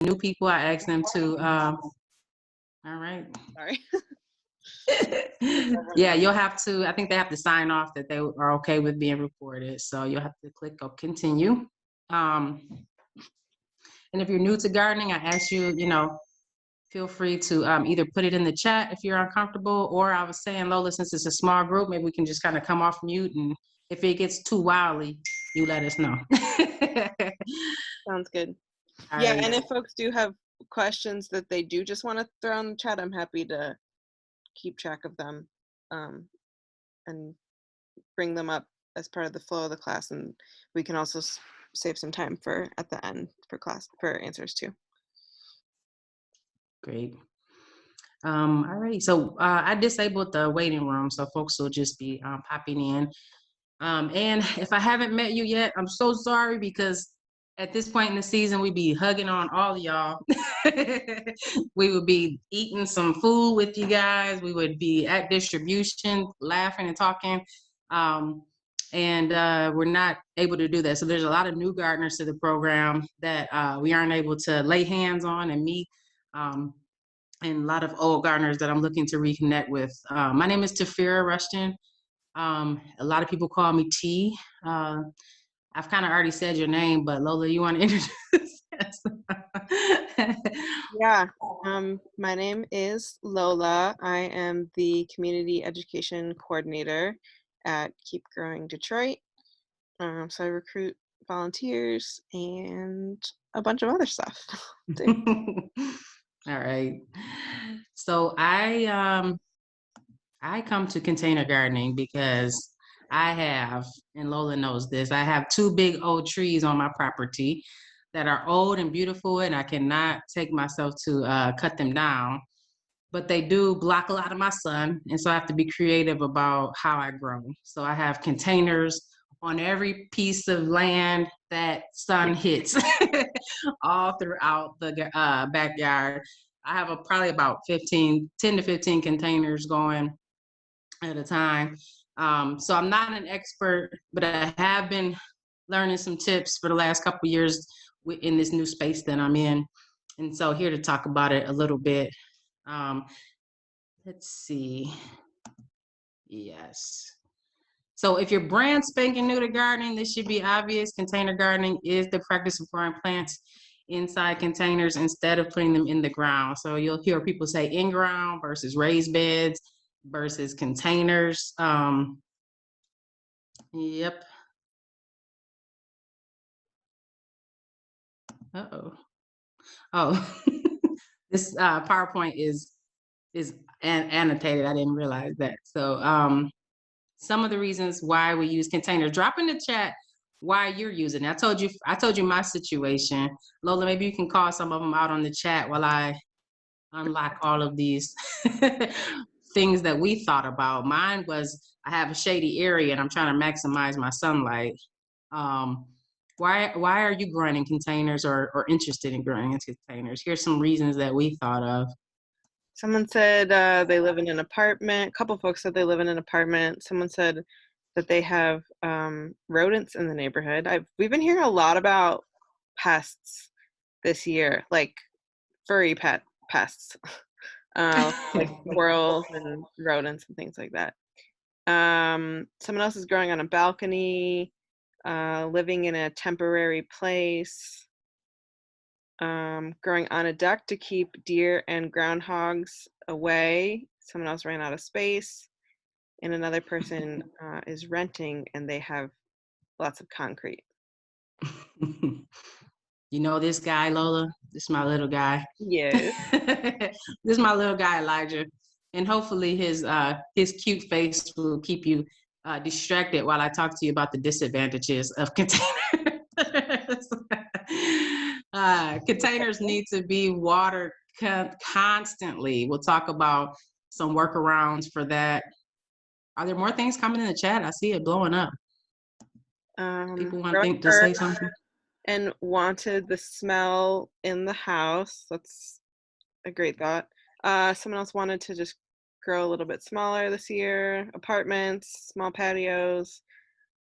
new people, I ask them to, all right. Sorry. Yeah, you'll have to, I think they have to sign off that they are okay with being recorded. So you'll have to click on continue. And if you're new to gardening, I ask you, feel free to either put it in the chat if you're uncomfortable, or I was saying, Lola, since it's a small group, maybe we can just kind of come off mute, and if it gets too wildly, you let us know. Sounds good. All Yeah, right. and if folks do have questions that they do just want to throw in the chat, I'm happy to keep track of them and bring them up as part of the flow of the class, and we can also save some time for at the end for class for answers too. Great. All right, so I disabled the waiting room, so folks will just be popping in. And if I haven't met you yet, I'm so sorry, because at this point in the season, we'd be hugging on all of y'all. We would be eating some food with you guys. We would be at distribution, laughing and talking. And we're not able to do that. So there's a lot of new gardeners to the program that we aren't able to lay hands on and meet. And a lot of old gardeners that I'm looking to reconnect with. My name is Tafira Rushton. A lot of people call me T. I've kind of already said your name, but Lola, you want to introduce us? Yeah, my name is Lola. I am the Community Education Coordinator at Keep Growing Detroit. So I recruit volunteers and a bunch of other stuff. All right. So I come to container gardening because I have, and Lola knows this, I have 2 big old trees on my property that are old and beautiful, and I cannot take myself to cut them down. But they do block a lot of my sun, and so I have to be creative about how I grow. So I have containers on every piece of land that sun hits, all throughout the backyard. I have probably about 10 to 15 containers going at a time. So I'm not an expert, but I have been learning some tips for the last couple of years in this new space that I'm in. And so here to talk about it a little bit. Let's see. Yes. So if you're brand spanking new to gardening, this should be obvious. Container gardening is the practice of growing plants inside containers instead of putting them in the ground. So you'll hear people say in ground versus raised beds versus containers. Yep. Uh-oh. Oh, this PowerPoint is annotated. I didn't realize that. So some of the reasons why we use containers. Drop in the chat why you're using it. I told you my situation. Lola, maybe you can call some of them out on the chat while I unlock all of these things that we thought about. Mine was I have a shady area and I'm trying to maximize my sunlight. Why are you growing in containers or interested in growing in containers? Here's some reasons that we thought of. Someone said they live in an apartment. A couple folks said they live in an apartment. Someone said that they have rodents in the neighborhood. We've been hearing a lot about pests this year, like furry pests, like squirrels and rodents and things like that. Someone else is growing on a balcony, living in a temporary place, growing on a deck to keep deer and groundhogs away. Someone else ran out of space, and another person is renting and they have lots of concrete. You know this guy, Lola? This is my little guy. Yeah. This is my little guy, Elijah. And hopefully his cute face will keep you distracted while I talk to you about the disadvantages of containers. Containers need to be watered constantly. We'll talk about some workarounds for that. Are there more things coming in the chat? I see it blowing up. People want to say something. And wanted the smell in the house. That's a great thought. Someone else wanted to just grow a little bit smaller this year. Apartments, small patios,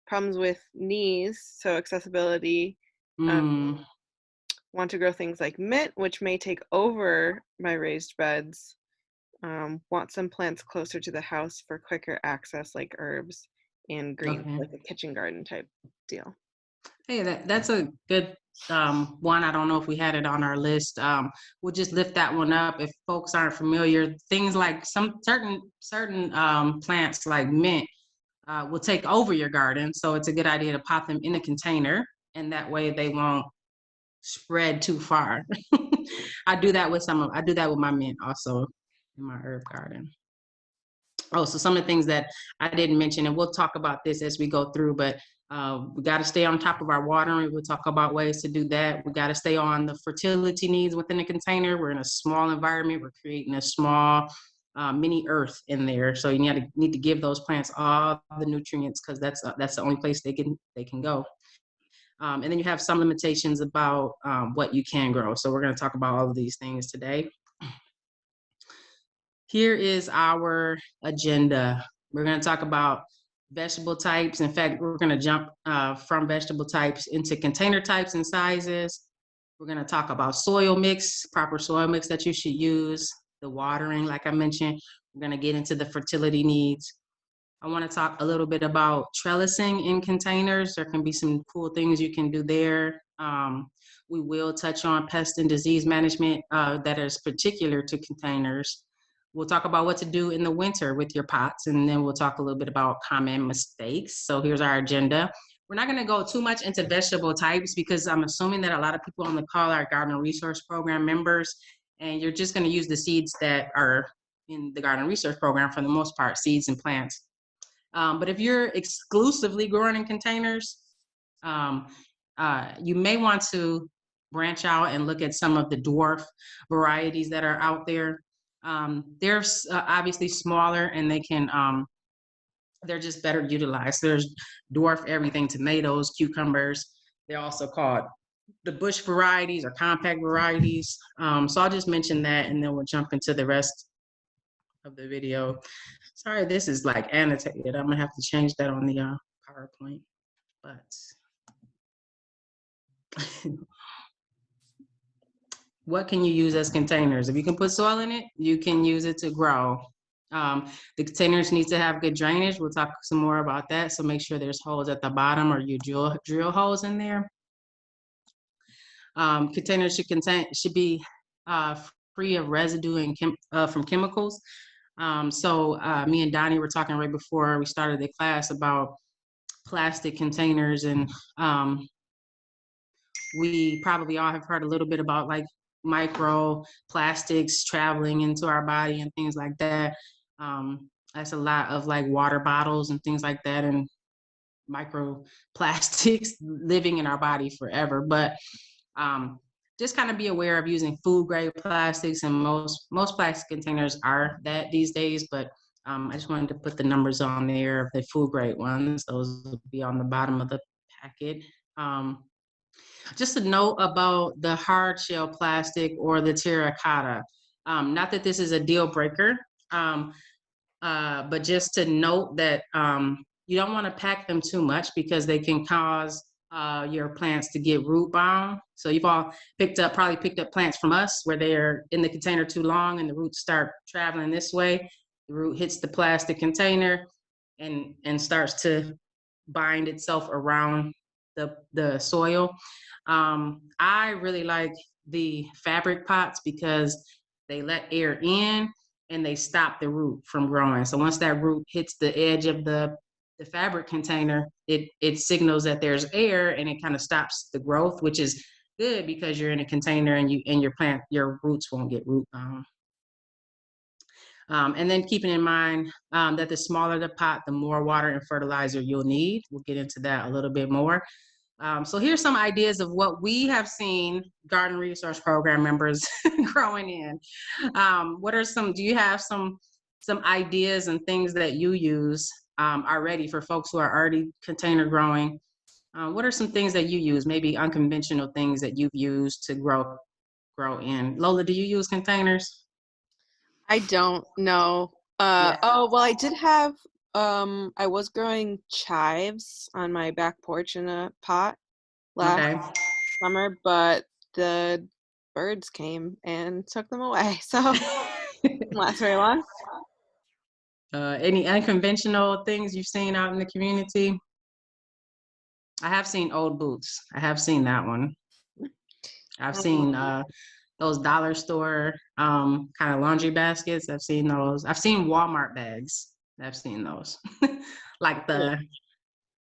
problems with knees, so accessibility. One want to grow things like mint, which may take over my raised beds. Want some plants closer to the house for quicker access, like herbs and greens, Okay. like a kitchen garden type deal. Hey, that's a good one. I don't know if we had it on our list. We'll just lift that one up. If folks aren't familiar, things like some certain plants like mint will take over your garden. So it's a good idea to pop them in a container, and that way they won't spread too far. I do that with I do that with my mint also in my herb garden. Oh, so some of the things that I didn't mention, and we'll talk about this as we go through, but we got to stay on top of our watering. We'll talk about ways to do that. We got to stay on the fertility needs within the container. We're in a small environment. We're creating a small mini earth in there. So you need to give those plants all the nutrients, because that's the only place they can go. And then you have some limitations about what you can grow. So we're going to talk about all of these things today. Here is our agenda. We're going to talk about vegetable types. In fact, we're going to jump from vegetable types into container types and sizes. We're going to talk about soil mix, proper soil mix that you should use, the watering, like I mentioned. We're going to get into the fertility needs. I want to talk a little bit about trellising in containers. There can be some cool things you can do there. We will touch on pest and disease management that is particular to containers. We'll talk about what to do in the winter with your pots, and then we'll talk a little bit about common mistakes. So here's our agenda. We're not going to go too much into vegetable types, because I'm assuming that a lot of people on the call are Garden Resource Program members, and you're just going to use the seeds that are in the Garden Research Program for the most part, seeds and plants. But if you're exclusively growing in containers, you may want to branch out and look at some of the dwarf varieties that are out there. They're obviously smaller, and they're just better utilized. There's dwarf everything, tomatoes, cucumbers. They're also called the bush varieties or compact varieties. So I'll just mention that, and then we'll jump into the rest of the video. Sorry, this is like annotated. I'm gonna have to change that on the PowerPoint, but what can you use as containers? If you can put soil in it, you can use it to grow. The containers need to have good drainage. We'll talk some more about that. So make sure there's holes at the bottom, or you drill holes in there. Containers should be free of residue and from chemicals. So me and Donnie were talking right before we started the class about plastic containers, and we probably all have heard a little bit about like microplastics traveling into our body and things like that. That's a lot of like water bottles and things like that, and microplastics living in our body forever. But just kind of be aware of using food grade plastics, and most plastic containers are that these days, but I just wanted to put the numbers on there of the food grade ones. Those will be on the bottom of the packet. Just a note about the hard shell plastic or the terracotta. Not that this is a deal breaker, but just to note that you don't want to pack them too much, because they can cause your plants to get root bound. So you've all probably picked up plants from us where they're in the container too long, and the roots start traveling this way. The root hits the plastic container and starts to bind itself around the soil. I really like the fabric pots because they let air in and they stop the root from growing. So once that root hits the edge of the fabric container, it signals that there's air, and it kind of stops the growth, which is good because you're in a container, and your roots won't get root bound. And then keeping in mind that the smaller the pot, the more water and fertilizer you'll need. We'll get into that a little bit more. So here's some ideas of what we have seen Garden Resource Program members growing in. Do you have some ideas and things that you use already for folks who are already container growing? What are some things that you use, maybe unconventional things that you've used to grow in? Lola, do you use containers? I don't know. Yeah. Oh, well, I did have, I was growing chives on my back porch in a pot last Okay. summer, but the birds came and took them away. So didn't last very long. Any unconventional things you've seen out in the community? I have seen old boots. I have seen that one. I've seen Um, those dollar store kind of laundry baskets. I've seen those. I've seen Walmart bags. I've seen those. Like cool.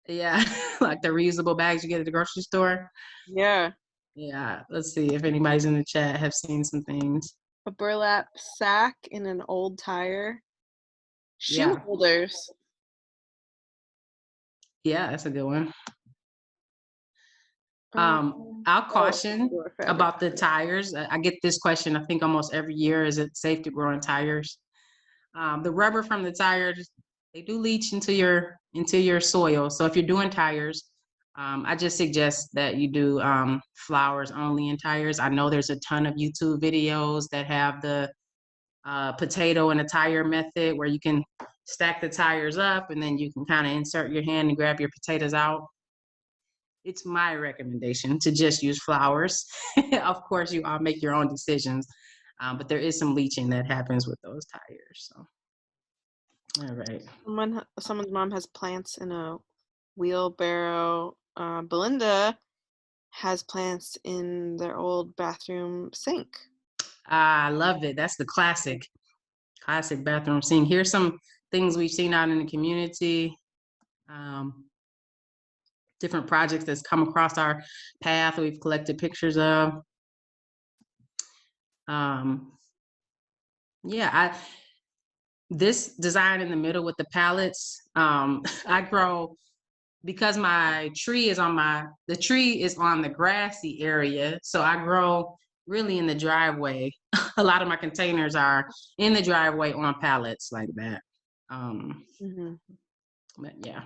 yeah, like the reusable bags you get at the grocery store. Yeah. Yeah, let's see if anybody's in the chat have seen some things. A burlap sack in an old tire. Shoe Yeah, holders. yeah, that's a good one. Um, I'll oh, caution or fabric. about the tires. I get this question, I think almost every year, is it safe to grow in tires? The rubber from the tires, they do leach into your soil. So if you're doing tires, I just suggest that you do flowers only in tires. I know there's a ton of YouTube videos that have the potato and a tire method where you can stack the tires up and then you can kind of insert your hand and grab your potatoes out. It's my recommendation to just use flowers. Of course, you all make your own decisions, but there is some leaching that happens with those tires. So, all right. Someone's mom has plants in a wheelbarrow. Belinda has plants in their old bathroom sink. I love it. That's the classic bathroom scene. Here's some things we've seen out in the community. Um, Different projects that's come across our path we've collected pictures of. Um, yeah, this design in the middle with the pallets, I grow because my tree is on the tree is on the grassy area. So I grow really in the driveway. A lot of my containers are in the driveway on pallets like that. Mm-hmm. But yeah,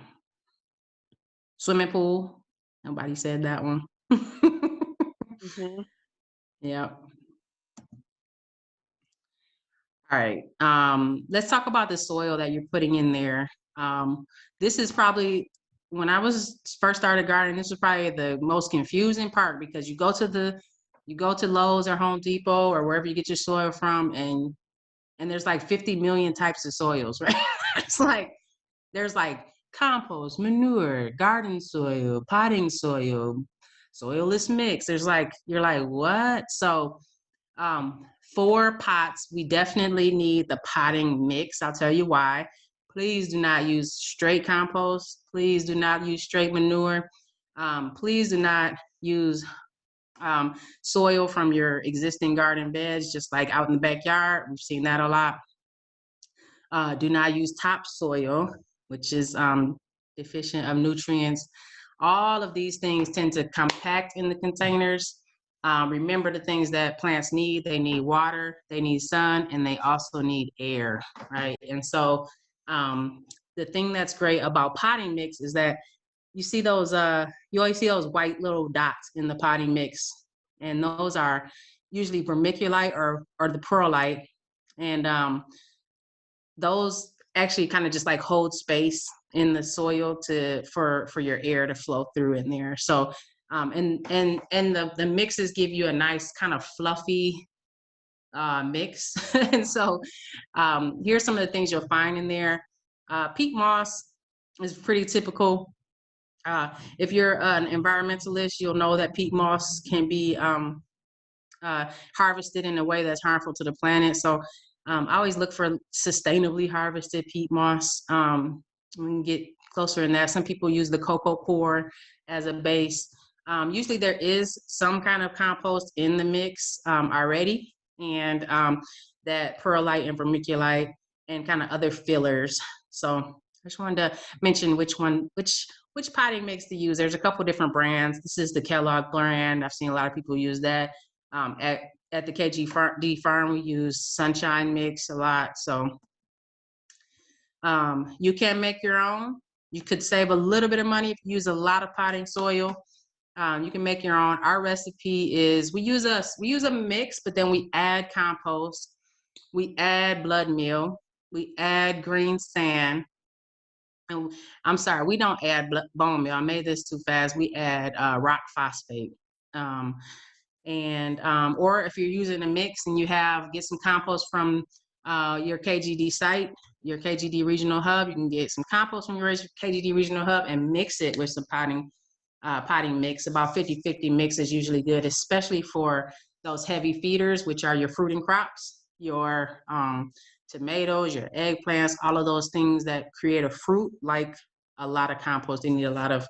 swimming pool. Nobody said that one. Mm-hmm. Yeah. All right. Let's talk about the soil that you're putting in there. This is probably when I was first started gardening, this was probably the most confusing part because you go to Lowe's or Home Depot or wherever you get your soil from, and there's like 50 million types of soils, right? It's like there's like compost, manure, garden soil, potting soil, soilless mix. There's like you're like, what? So for pots, we definitely need the potting mix. I'll tell you why. Please do not use straight compost. Please do not use straight manure. Please do not use soil from your existing garden beds, just like out in the backyard. We've seen that a lot. Do not use topsoil, which is deficient of nutrients. All of these things tend to compact in the containers. Remember the things that plants need. They need water, they need sun, and they also need air, right? And so the thing that's great about potting mix is that you see those, you always see those white little dots in the potting mix. And those are usually vermiculite or the perlite. And those actually kind of just like hold space in the soil for your air to flow through in there. So and the mixes give you a nice kind of fluffy mix. And so here's some of the things you'll find in there. Peat moss is pretty typical. If you're an environmentalist, you'll know that peat moss can be harvested in a way that's harmful to the planet. So I always look for sustainably harvested peat moss. We can get closer in that. Some people use the cocoa core as a base. Usually there is some kind of compost in the mix already, and that perlite and vermiculite and kind of other fillers. So I just wanted to mention which potting mix to use. There's a couple different brands. This is the Kellogg brand. I've seen a lot of people use that. At the KG farm, we use Sunshine Mix a lot. So you can make your own. You could save a little bit of money if you use a lot of potting soil. You can make your own. Our recipe is we use a mix, but then we add compost, we add blood meal, we add green sand. And I'm sorry, we don't add bone meal. I made this too fast. We add rock phosphate. And or if you're using a mix and get some compost from your KGD site, your KGD regional hub, you can get some compost from your KGD regional hub and mix it with some potting mix. About 50-50 mix is usually good, especially for those heavy feeders, which are your fruit and crops, your tomatoes, your eggplants, all of those things that create a fruit. Like a lot of compost, they need a lot of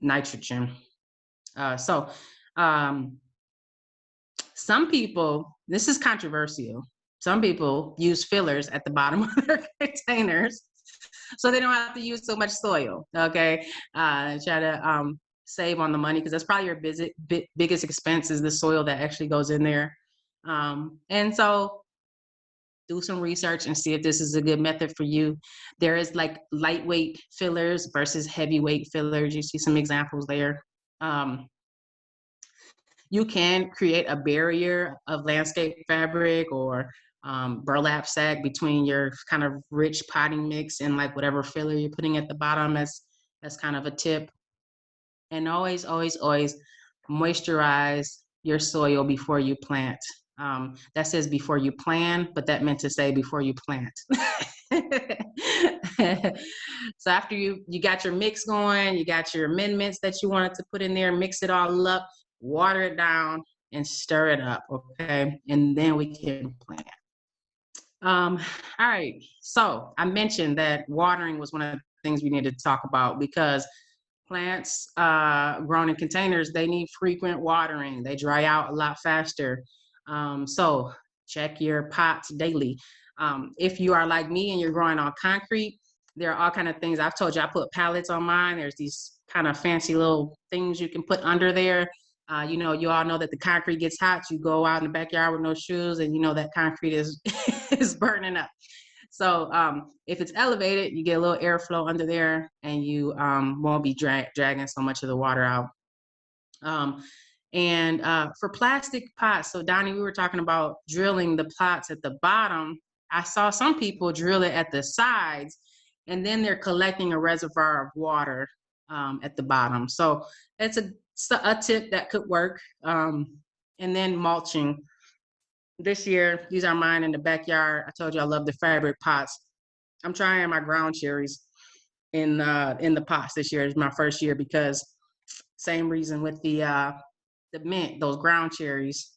nitrogen. So some people, this is controversial. Some people use fillers at the bottom of their containers so they don't have to use so much soil. Okay. Try to save on the money, because that's probably your biggest expense is the soil that actually goes in there. And so do some research and see if this is a good method for you. There is like lightweight fillers versus heavyweight fillers. You see some examples there. You can create a barrier of landscape fabric or burlap sack between your kind of rich potting mix and like whatever filler you're putting at the bottom. That's kind of a tip. And always, always, always moisturize your soil before you plant. That says before you plan, but that meant to say before you plant. So after you got your mix going, you got your amendments that you wanted to put in there, mix it all up, water it down, and stir it up, okay? And then we can plant. All right, so I mentioned that watering was one of the things we needed to talk about, because plants grown in containers, they need frequent watering. They dry out a lot faster. So check your pots daily. If you are like me and you're growing on concrete, there are all kind of things. I've told you I put pallets on mine. There's these kind of fancy little things you can put under there. You all know that the concrete gets hot. You go out in the backyard with no shoes, and you know that concrete is is burning up. So if it's elevated, you get a little airflow under there, and you won't be dragging so much of the water out. And for plastic pots, so Donnie, we were talking about drilling the pots at the bottom. I saw some people drill it at the sides, and then they're collecting a reservoir of water at the bottom. So it's a tip that could work. And then mulching. This year, these are mine in the backyard. I told you I love the fabric pots. I'm trying my ground cherries in the pots this year. It's my first year, because same reason with the mint, those ground cherries,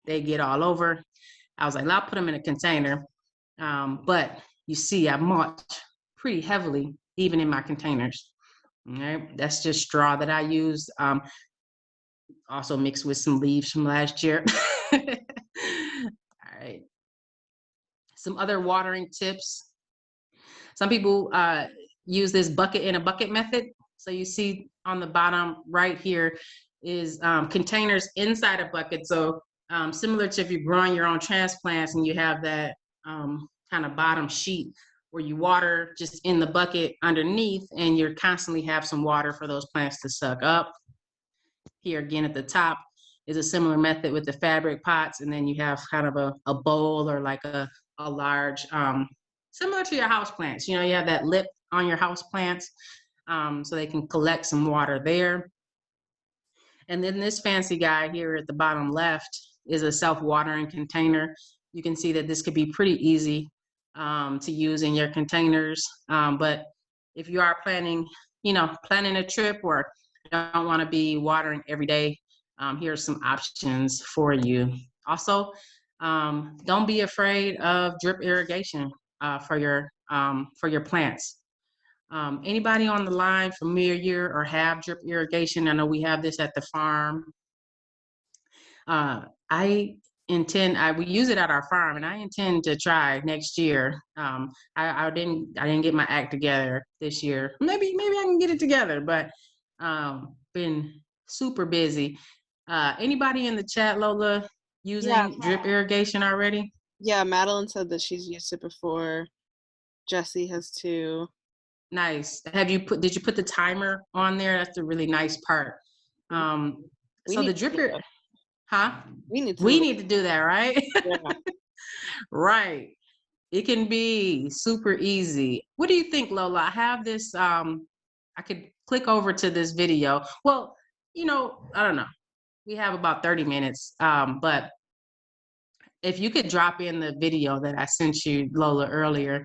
they get all over. I was like, I'll put them in a container. But you see, I mulch pretty heavily, even in my containers. All right, that's just straw that I use. Also mixed with some leaves from last year. All right. Some other watering tips. Some people use this bucket in a bucket method. So you see on the bottom right here is containers inside a bucket. So similar to if you're growing your own transplants and you have that kind of bottom sheet where you water just in the bucket underneath, and you're constantly have some water for those plants to suck up. Here again at the top is a similar method with the fabric pots, and then you have kind of a bowl or like a large, similar to your house plants. You have that lip on your house plants, so they can collect some water there. And then this fancy guy here at the bottom left is a self-watering container. You can see that this could be pretty easy to use in your containers. But if you are planning a trip or don't want to be watering every day, here's some options for you. Also, don't be afraid of drip irrigation for your plants. Anybody on the line familiar or have drip irrigation? I know we have this at the farm. We use it at our farm, and I intend to try next year. I didn't get my act together this year. Maybe I can get it together, but been super busy. Anybody in the chat, Lola, Yeah. using drip irrigation already? Yeah, Madeline said that she's used it before. Jessie has too. Nice. Did you put the timer on there? That's a really nice part. So the dripper, huh? We need to do that, right? Yeah. Right. It can be super easy. What do you think, Lola? I have this, I could click over to this video. Well, I don't know. we have about 30 minutes. But if you could drop in the video that I sent you, Lola, earlier,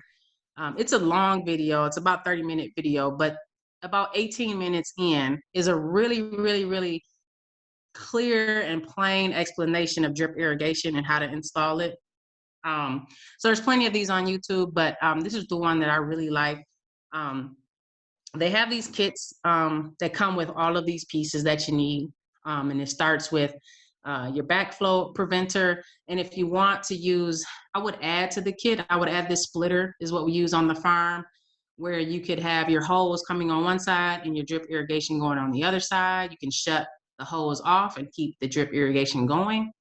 it's a long video. It's about 30-minute video, but about 18 minutes in is a really, really, really clear and plain explanation of drip irrigation and how to install it. So there's plenty of these on YouTube, but this is the one that I really like. They have these kits that come with all of these pieces that you need. And it starts with your backflow preventer. And if you want to use, I would add to the kit, I would add this splitter, is what we use on the farm, where you could have your hose coming on one side and your drip irrigation going on the other side. You can shut the hose off and keep the drip irrigation going.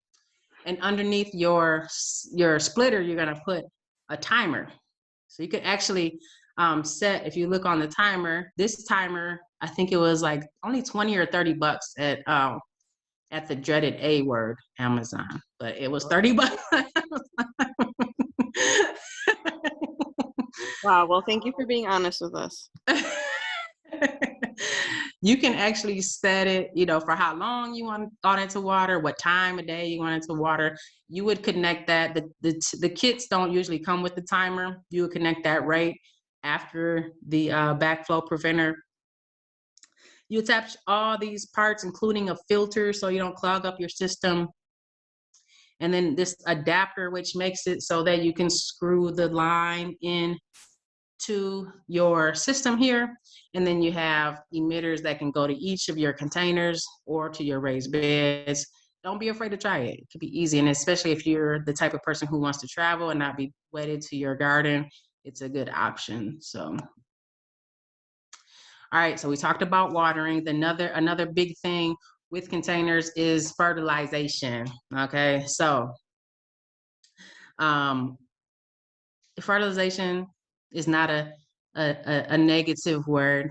And underneath your splitter, you're gonna put a timer. So you could actually set, if you look on the timer, this timer, I think it was like only 20 or 30 bucks at the dreaded A word, Amazon, but it was 30 bucks. Wow. Well, thank you for being honest with us. You can actually set it, you know, for how long you want it to water, what time of day you want it to water. You would connect that. The kits don't usually come with the timer. You would connect that right after the backflow preventer. You attach all these parts, including a filter, so you don't clog up your system. And then this adapter, which makes it so that you can screw the line in to your system here. And then you have emitters that can go to each of your containers or to your raised beds. Don't be afraid to try it. It could be easy. And especially if you're the type of person who wants to travel and not be wedded to your garden, it's a good option. So, all right, so we talked about watering. Another big thing with containers is fertilization. Okay, so fertilization is not a negative word.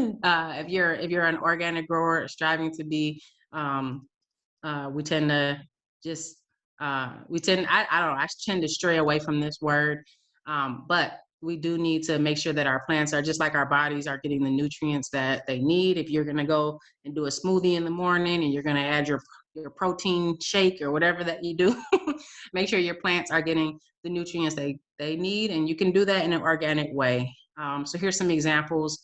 If you're an organic grower striving to be, we tend to just I don't know, I tend to stray away from this word, but we do need to make sure that our plants are, just like our bodies, are getting the nutrients that they need. If you're going to go and do a smoothie in the morning and you're going to add your protein shake or whatever that you do, make sure your plants are getting the nutrients they need, and you can do that in an organic way. So here's some examples.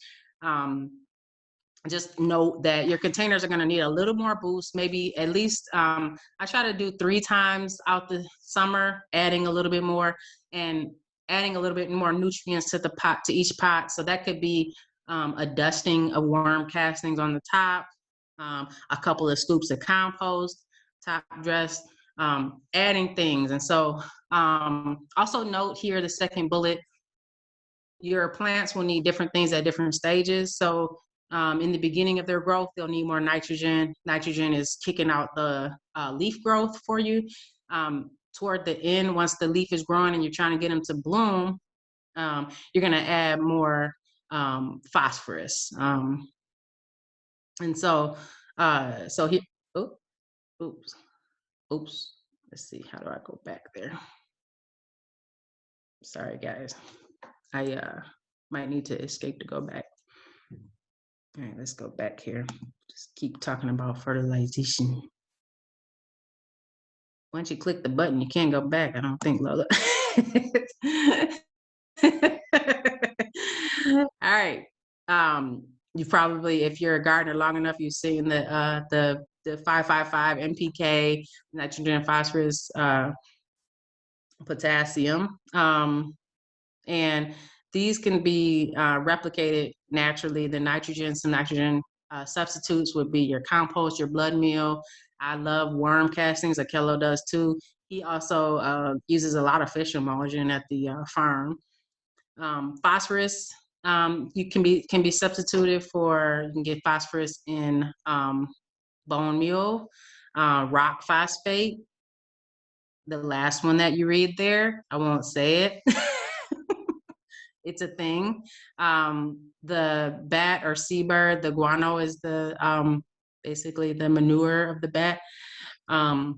Just note that your containers are going to need a little more boost, maybe at least, I try to do 3 times out the summer, adding a little bit more and adding a little bit more nutrients to the pot, to each pot. So that could be a dusting of worm castings on the top, a couple of scoops of compost, top dress, adding things. And so also note here, the second bullet, your plants will need different things at different stages. So in the beginning of their growth, they'll need more nitrogen. Nitrogen is kicking out the leaf growth for you. Toward the end, once the leaf is growing and you're trying to get them to bloom, you're going to add more phosphorus. And so, so here, oops. Let's see, how do I go back there? Sorry, guys. I might need to escape to go back. All right, let's go back here. Just keep talking about fertilization. Once you click the button, you can't go back, I don't think, Lola. All right. You probably, if you're a gardener long enough, you've seen the 555 NPK, nitrogen, phosphorus, potassium. And these can be replicated naturally. The nitrogen, some nitrogen substitutes would be your compost, your blood meal. I love worm castings. Akello does too. He also uses a lot of fish emulsion at the farm. Phosphorus, you can be substituted for. You can get phosphorus in bone meal, rock phosphate. The last one that you read there, I won't say it. It's a thing. The bat or seabird, the guano is the basically the manure of the bat. And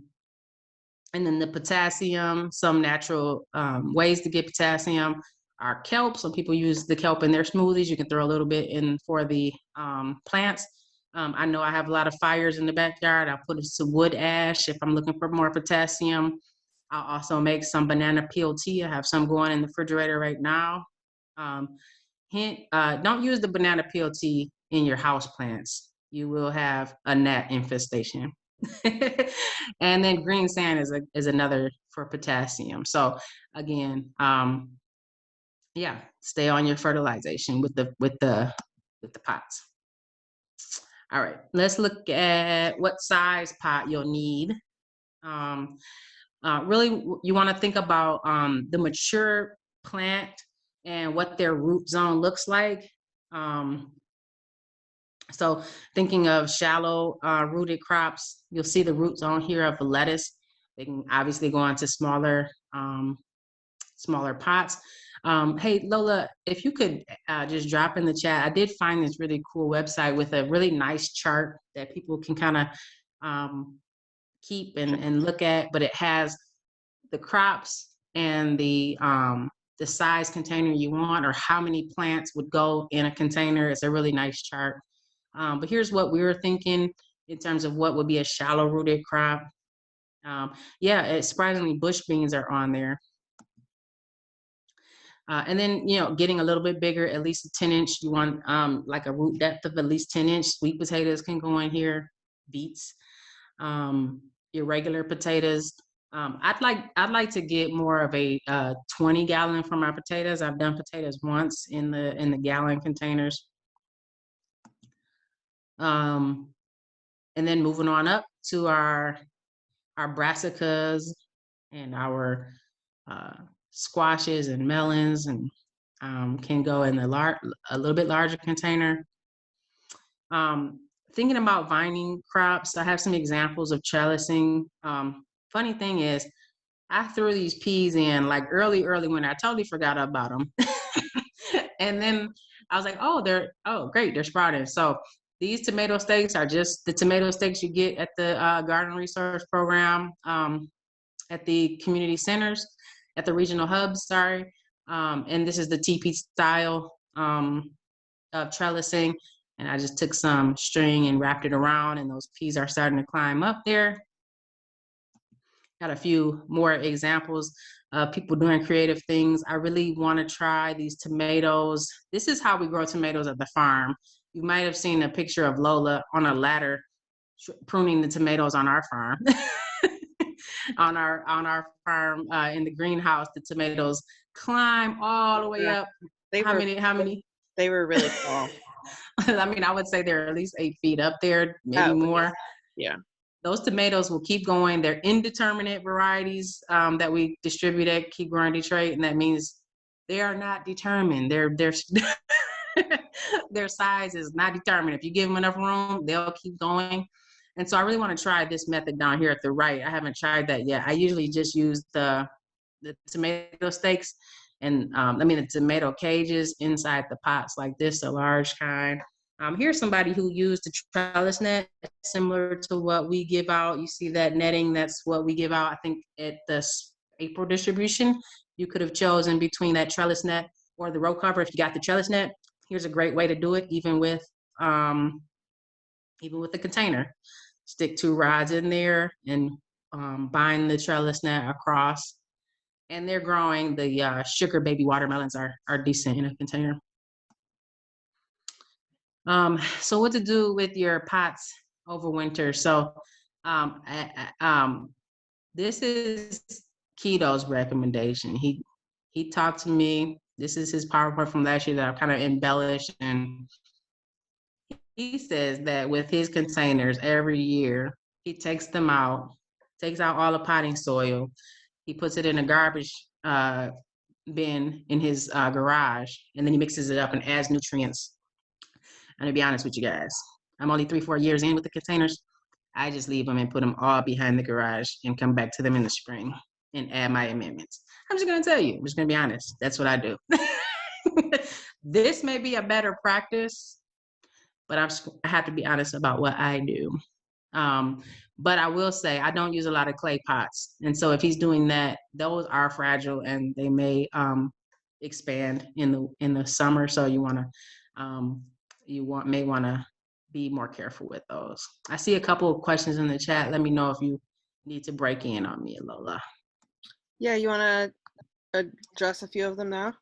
then the potassium, some natural ways to get potassium are kelp. Some people use the kelp in their smoothies. You can throw a little bit in for the plants. I know I have a lot of fires in the backyard. I'll put some wood ash if I'm looking for more potassium. I'll also make some banana peel tea. I have some going in the refrigerator right now. Um, Hint, don't use the banana peel tea in your house plants. You will have a gnat infestation. And then green sand is another for potassium. So again, yeah, stay on your fertilization with the pots. All right, let's look at what size pot you'll need. Um, Really, you want to think about the mature plant and what their root zone looks like. Um, so thinking of shallow rooted crops, you'll see the root zone here of the lettuce. They can obviously go into smaller pots. Hey, Lola, if you could just drop in the chat, I did find this really cool website with a really nice chart that people can kind of um, keep and look at, but it has the crops and the size container you want or how many plants would go in a container. It's a really nice chart. But here's what we were thinking in terms of what would be a shallow rooted crop. Yeah, surprisingly, bush beans are on there. And then, getting a little bit bigger, at least a 10-inch. You want like a root depth of at least 10-inch. Sweet potatoes can go in here, beets, your regular potatoes. I'd like to get more of a 20-gallon for my potatoes. I've done potatoes once in the gallon containers. And then moving on up to our brassicas and our squashes and melons, and can go in a little bit larger container. Thinking about vining crops, I have some examples of trellising. Funny thing is, I threw these peas in like early winter. I totally forgot about them. And then I was like, oh, great, they're sprouting. So these tomato stakes are just the tomato stakes you get at the Garden Resource Program, at the community centers, at the regional hubs, sorry. And this is the TP style of trellising. And I just took some string and wrapped it around, and those peas are starting to climb up there. Got a few more examples of people doing creative things. I really want to try these tomatoes. This is how we grow tomatoes at the farm. You might have seen a picture of Lola on a ladder pruning the tomatoes on our farm. on our farm in the greenhouse, the tomatoes climb all the way up. How many? They were really small. I mean, I would say they're at least 8 feet up there, maybe more. Yeah. Those tomatoes will keep going. They're indeterminate varieties that we distribute at Keep Growing Detroit, and that means they are not determined. Their size is not determined. If you give them enough room, they'll keep going. And so I really want to try this method down here at the right. I haven't tried that yet. I usually just use the tomato stakes and the tomato cages inside the pots like this, a large kind. Here's somebody who used the trellis net, similar to what we give out. You see that netting, that's what we give out. I think at the April distribution, you could have chosen between that trellis net or the row cover if you got the trellis net. Here's a great way to do it, even with the container. Stick 2 rods in there and bind the trellis net across. And they're growing. The sugar baby watermelons are decent in a container. So what to do with your pots over winter? So this is Keto's recommendation. He talked to me. This is his PowerPoint from last year that I've kind of embellished, and he says that with his containers every year, he takes them out, takes out all the potting soil. He puts it in a garbage bin in his garage, and then he mixes it up and adds nutrients. And to be honest with you guys, I'm only 3-4 years in with the containers. I just leave them and put them all behind the garage and come back to them in the spring and add my amendments. I'm just going to tell you, I'm just going to be honest. That's what I do. This may be a better practice, but I have to be honest about what I do. But I will say I don't use a lot of clay pots. And so if he's doing that, those are fragile and they may expand in the summer. So you may want to be more careful with those. I see a couple of questions in the chat. Let me know if you need to break in on me, Lola. Yeah, you want to address a few of them now?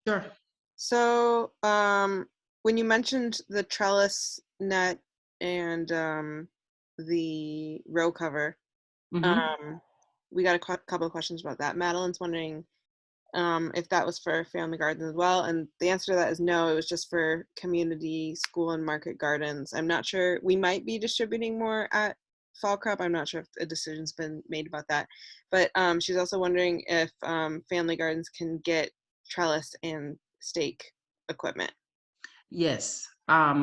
Sure. So when you mentioned the trellis net and the row cover, we got a couple of questions about that. Madeline's wondering if that was for family gardens as well, and the answer to that is no. It was just for community, school, and market gardens. I'm not sure. We might be distributing more at Fall Crop. I'm not sure if a decision's been made about that, but she's also wondering if family gardens can get trellis and stake equipment. Yes.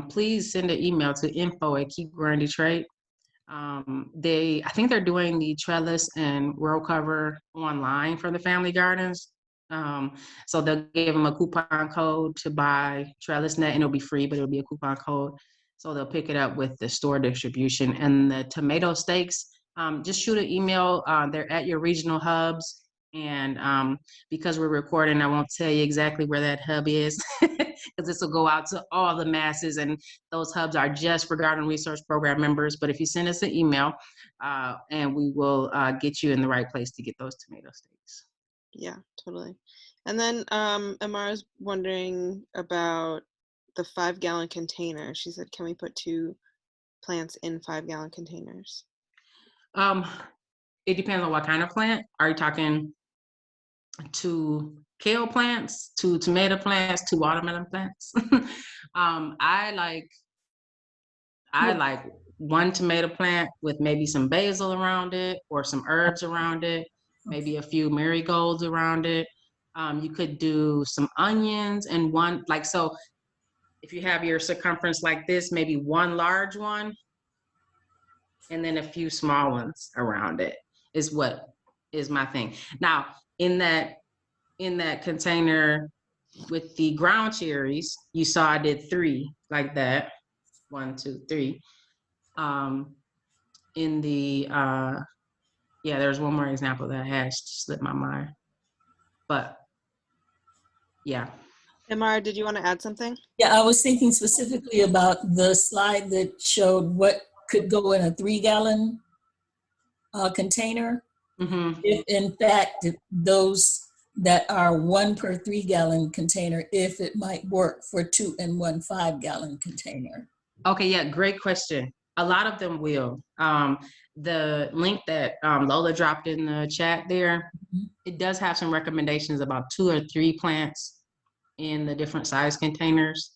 Please send an email to info@keepgrowingdetroit. I think they're doing the trellis and row cover online for the family gardens. So they'll give them a coupon code to buy trellis net, and it'll be free, but it'll be a coupon code. So they'll pick it up with the store distribution. And the tomato stakes, just shoot an email. They're at your regional hubs. And because we're recording, I won't tell you exactly where that hub is because this will go out to all the masses, and those hubs are just for Garden Resource Program members. But if you send us an email, and we will get you in the right place to get those tomato stakes. Yeah, totally. And then Amara's wondering about the 5-gallon container. She said, can we put 2 plants in 5-gallon containers? It depends on what kind of plant. Are you talking 2 kale plants, 2 tomato plants, 2 watermelon plants? I like 1 tomato plant with maybe some basil around it or some herbs around it, maybe a few marigolds around it. You could do some onions and 1, so if you have your circumference like this, maybe 1 large one and then a few small ones around it is what is my thing. Now, in that container with the ground cherries, you saw I did 3 like that. 1, 2, 3. In the yeah, there's one more example that has slipped my mind, but yeah. Amara, did you want to add something? Yeah, I was thinking specifically about the slide that showed what could go in a 3-gallon container. If in fact those that are 1 per 3-gallon container, if it might work for 2 and 1 5-gallon container. Okay, yeah, great question. A lot of them will. The link that Lola dropped in the chat there, it does have some recommendations about 2 or 3 plants in the different size containers.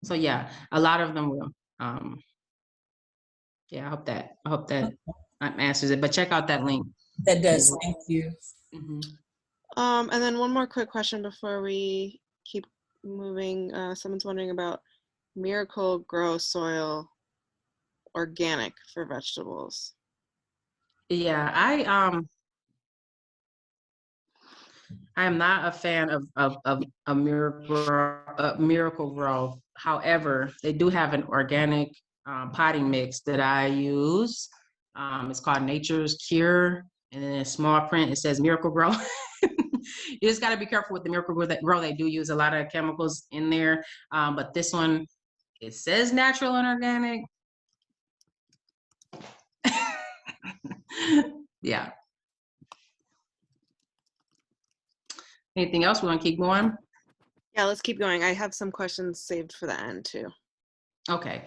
So yeah, a lot of them will. Yeah, I hope that answers it. But check out that link. That does. Thank you. And then one more quick question before we keep moving. Someone's wondering about Miracle-Gro soil organic for vegetables. Yeah, I am not a fan of Miracle-Gro. However, they do have an organic potting mix that I use. It's called Nature's Cure, and then in small print it says Miracle-Gro. You just got to be careful with the Miracle-Gro. They do use a lot of chemicals in there, but this one, it says natural and organic. Yeah. Anything else? We want to keep going? Yeah, let's keep going. I have some questions saved for the end too. Okay.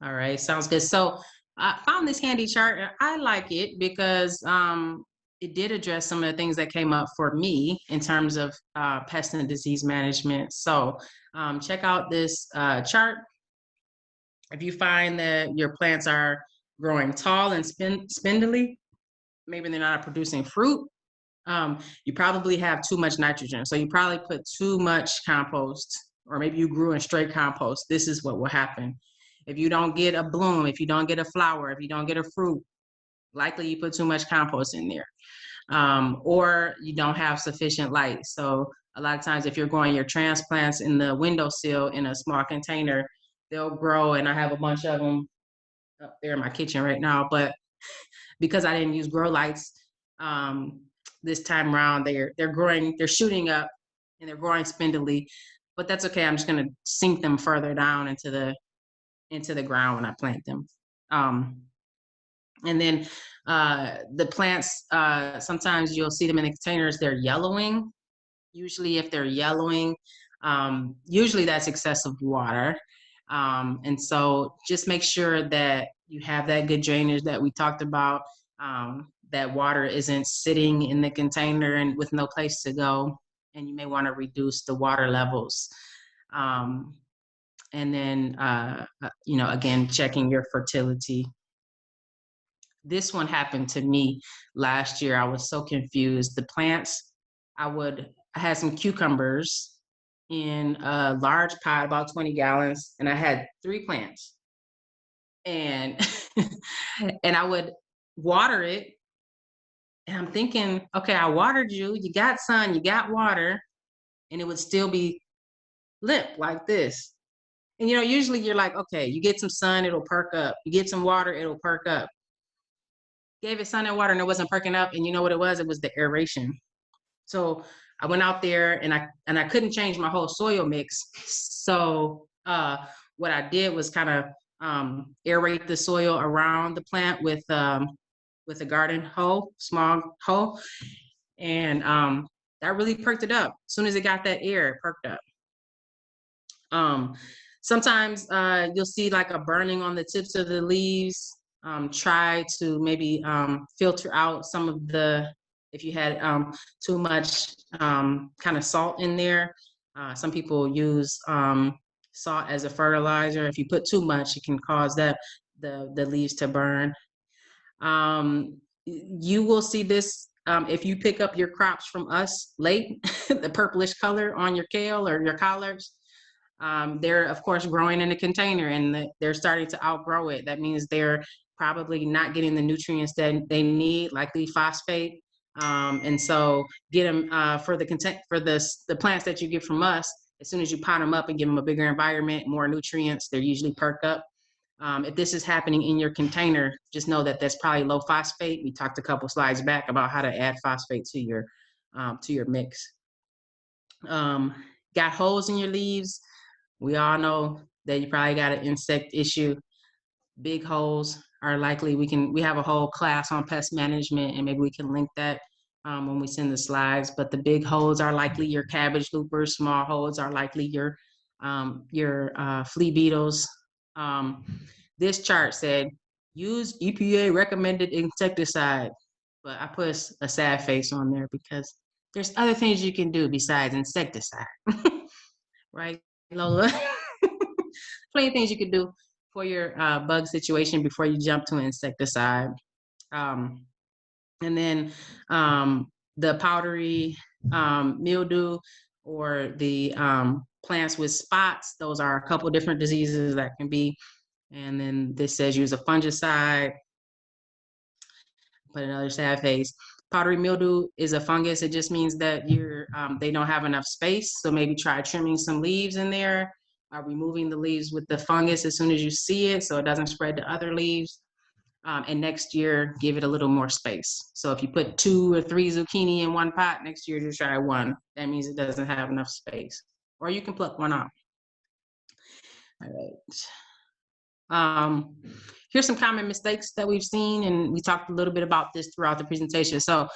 All right. Sounds good. So I found this handy chart, and I like it because it did address some of the things that came up for me in terms of pest and disease management. So check out this chart. If you find that your plants are growing tall and spindly, maybe they're not producing fruit, you probably have too much nitrogen. So you probably put too much compost, or maybe you grew in straight compost. This is what will happen. If you don't get a bloom, if you don't get a flower, if you don't get a fruit, likely you put too much compost in there. Or you don't have sufficient light. So a lot of times if you're growing your transplants in the windowsill in a small container, they'll grow, and I have a bunch of them up there in my kitchen right now, but because I didn't use grow lights, this time around they're growing, they're shooting up and they're growing spindly, but that's okay. I'm just going to sink them further down into into the ground when I plant them. And then the plants, sometimes you'll see them in the containers, they're yellowing. Usually if they're yellowing, usually that's excessive water. And so just make sure that you have that good drainage that we talked about, that water isn't sitting in the container and with no place to go. And you may want to reduce the water levels. And then, again, checking your fertility. This one happened to me last year. I was so confused. The plants, I had some cucumbers in a large pot, about 20 gallons, and I had 3 plants. And and I would water it. And I'm thinking, okay, I watered you, you got sun, you got water, and it would still be limp like this. And usually you're like, okay, you get some sun, it'll perk up. You get some water, it'll perk up. Gave it sun and water and it wasn't perking up. And you know what it was? It was the aeration. So I went out there and I couldn't change my whole soil mix. So what I did was kind of aerate the soil around the plant with a garden hoe, small hoe. And that really perked it up. As soon as it got that air, it perked up. Sometimes you'll see like a burning on the tips of the leaves. Try to maybe filter out some of if you had too much kind of salt in there. Some people use salt as a fertilizer. If you put too much, it can cause the leaves to burn. You will see this if you pick up your crops from us late, the purplish color on your kale or your collards. They're of course growing in a container and they're starting to outgrow it. That means they're probably not getting the nutrients that they need, likely phosphate. And so get them for the plants that you get from us. As soon as you pot them up and give them a bigger environment, more nutrients, they're usually perk up. If this is happening in your container, just know that that's probably low phosphate. We talked a couple slides back about how to add phosphate to your mix. Got holes in your leaves. We all know that you probably got an insect issue. Big holes are likely. We have a whole class on pest management, and maybe we can link that when we send the slides. But the big holes are likely your cabbage loopers. Small holes are likely your flea beetles. This chart said use EPA recommended insecticide, but I put a sad face on there because there's other things you can do besides insecticide, right, Lola? Plenty of things you could do for your bug situation before you jump to insecticide. And then the powdery mildew or the plants with spots, those are a couple different diseases that can be. And then this says use a fungicide. Put another sad face. Powdery mildew is a fungus. It just means that they don't have enough space. So maybe try trimming some leaves in there. Removing the leaves with the fungus as soon as you see it so it doesn't spread to other leaves. And next year, give it a little more space. So if you put 2 or 3 zucchini in one pot, next year just try 1. That means it doesn't have enough space. Or you can pluck one off. All right. Here's some common mistakes that we've seen, and we talked a little bit about this throughout the presentation. So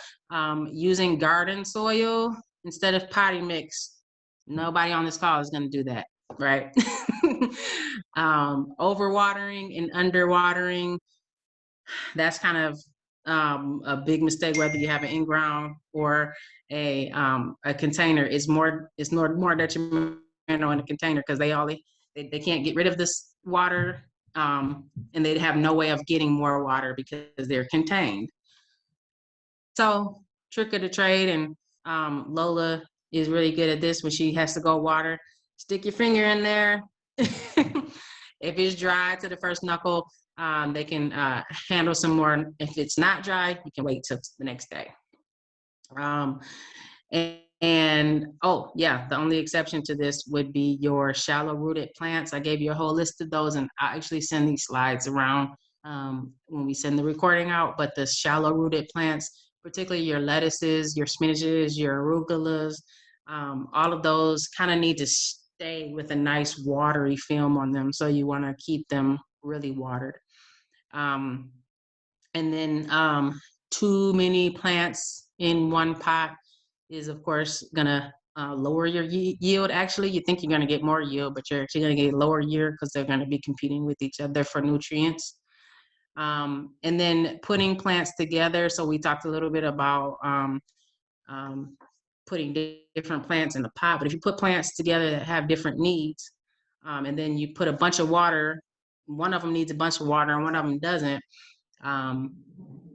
using garden soil instead of potting mix. Nobody on this call is going to do that. Right? Overwatering and underwatering, that's kind of a big mistake, whether you have an in-ground or a container. Is more detrimental in a container because they can't get rid of this water, and they have no way of getting more water because they're contained. So trick of the trade, and Lola is really good at this when she has to go water. Stick your finger in there. If it's dry to the first knuckle, they can handle some more. If it's not dry, you can wait till the next day. Oh yeah, the only exception to this would be your shallow rooted plants. I gave you a whole list of those, and I actually send these slides around when we send the recording out. But the shallow rooted plants, particularly your lettuces, your spinaches, your arugulas, all of those kind of need to stay with a nice watery film on them. So you want to keep them really watered. And then too many plants in one pot is, of course, gonna lower your yield. Actually, you think you're gonna get more yield, but you're actually gonna get lower yield because they're gonna be competing with each other for nutrients. And then putting plants together. So we talked a little bit about putting different plants in the pot, but if you put plants together that have different needs, and then you put a bunch of water, one of them needs a bunch of water and one of them doesn't,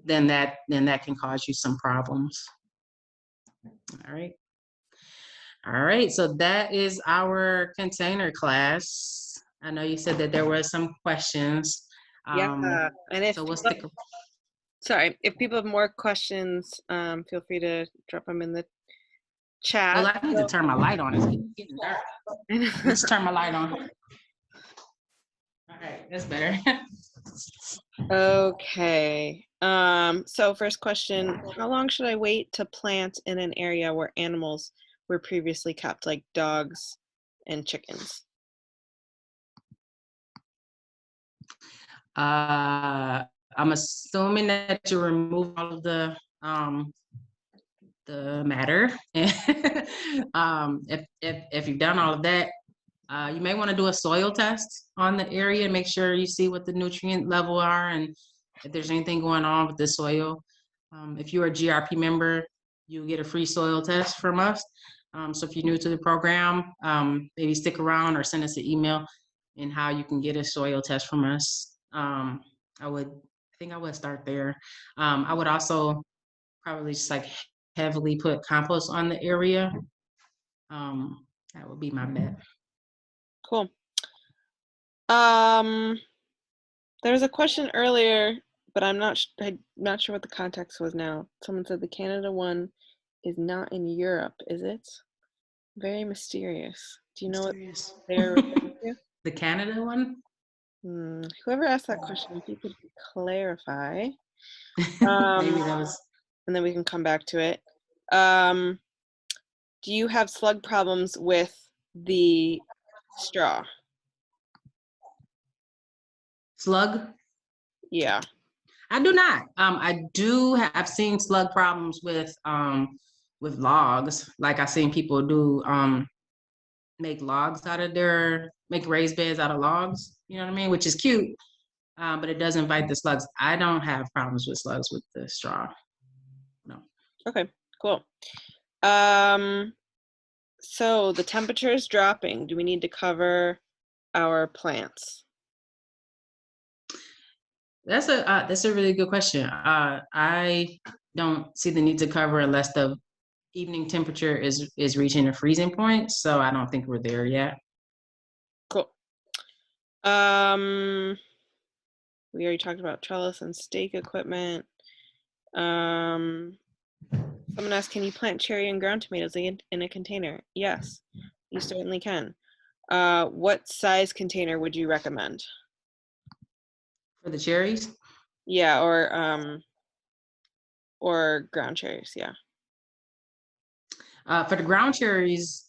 then that can cause you some problems. All right. All right, so that is our container class. I know you said that there were some questions. Yeah, and if so we'll people, sorry, if people have more questions, feel free to drop them in the chat. Well, I need to turn my light on. It's getting dark. Let's turn my light on. All right, that's better. Okay. So first question, how long should I wait to plant in an area where animals were previously kept, like dogs and chickens? I'm assuming that you remove all of the matter. If you've done all of that, you may want to do a soil test on the area and make sure you see what the nutrient level are and if there's anything going on with the soil. If you're a GRP member, you get a free soil test from us. So if you're new to the program, maybe stick around or send us an email in how you can get a soil test from us. I think I would start there. I would also probably just like heavily put compost on the area. That would be my bet. Cool. There was a question earlier, but I'm not sure what the context was now. Someone said the Canada one is not in Europe, is it? Very mysterious. Do you know what they're referring to? The Canada one? Whoever asked that question, if you could clarify. Maybe that was. And then we can come back to it. Do you have slug problems with the straw? Slug? Yeah. I do not. I've seen slug problems with logs. Like I've seen people do make raised beds out of logs, you know what I mean? Which is cute, but it does invite the slugs. I don't have problems with slugs with the straw. No. Okay, cool. So the temperature is dropping. Do we need to cover our plants? That's a really good question. I don't see the need to cover unless the evening temperature is reaching a freezing point. So I don't think we're there yet. Cool. We already talked about trellis and stake equipment. Someone asked, can you plant cherry and ground tomatoes in a container? Yes, you certainly can. What size container would you recommend? For the cherries? Yeah, or ground cherries, yeah. For the ground cherries,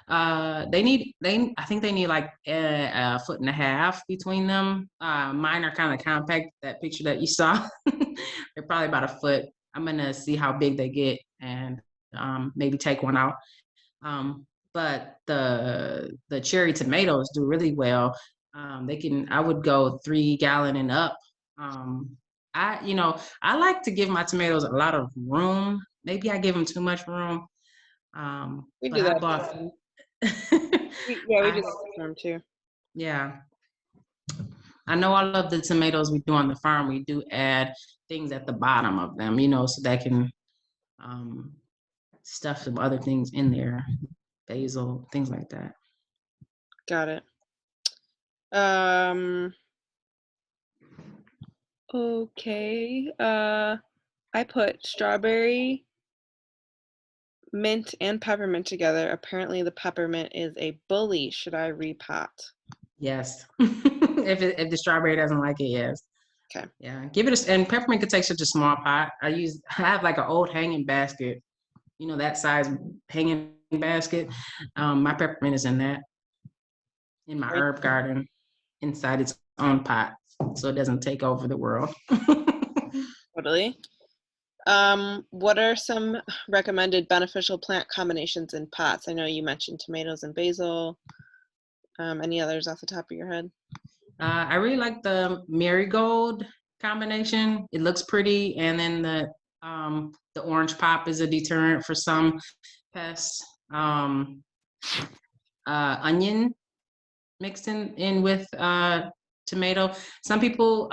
I think they need like a 1.5 feet between them. Mine are kind of compact. That picture that you saw, they're probably about a foot. I'm gonna see how big they get and maybe take one out. But the cherry tomatoes do really well. I would go 3 gallon and up. I like to give my tomatoes a lot of room. Maybe I give them too much room. We But do that. I bought. We do that farm too. Yeah. I know all of the tomatoes we do on the farm, we do add things at the bottom of them, so that can stuff some other things in there, basil, things like that. Got it. Okay. I put strawberry, mint, and peppermint together. Apparently the peppermint is a bully. Should I repot? Yes. If the strawberry doesn't like it, yes. Okay. Yeah. Give it and peppermint could take such a small pot. I have like an old hanging basket, that size hanging basket. My peppermint is in that. in my herb garden inside its own pot, so it doesn't take over the world. Totally. What are some recommended beneficial plant combinations in pots? I know you mentioned tomatoes and basil. Any others off the top of your head? I really like the marigold combination. It looks pretty, and then the orange pop is a deterrent for some pests. Onion mixed in with tomato. Some people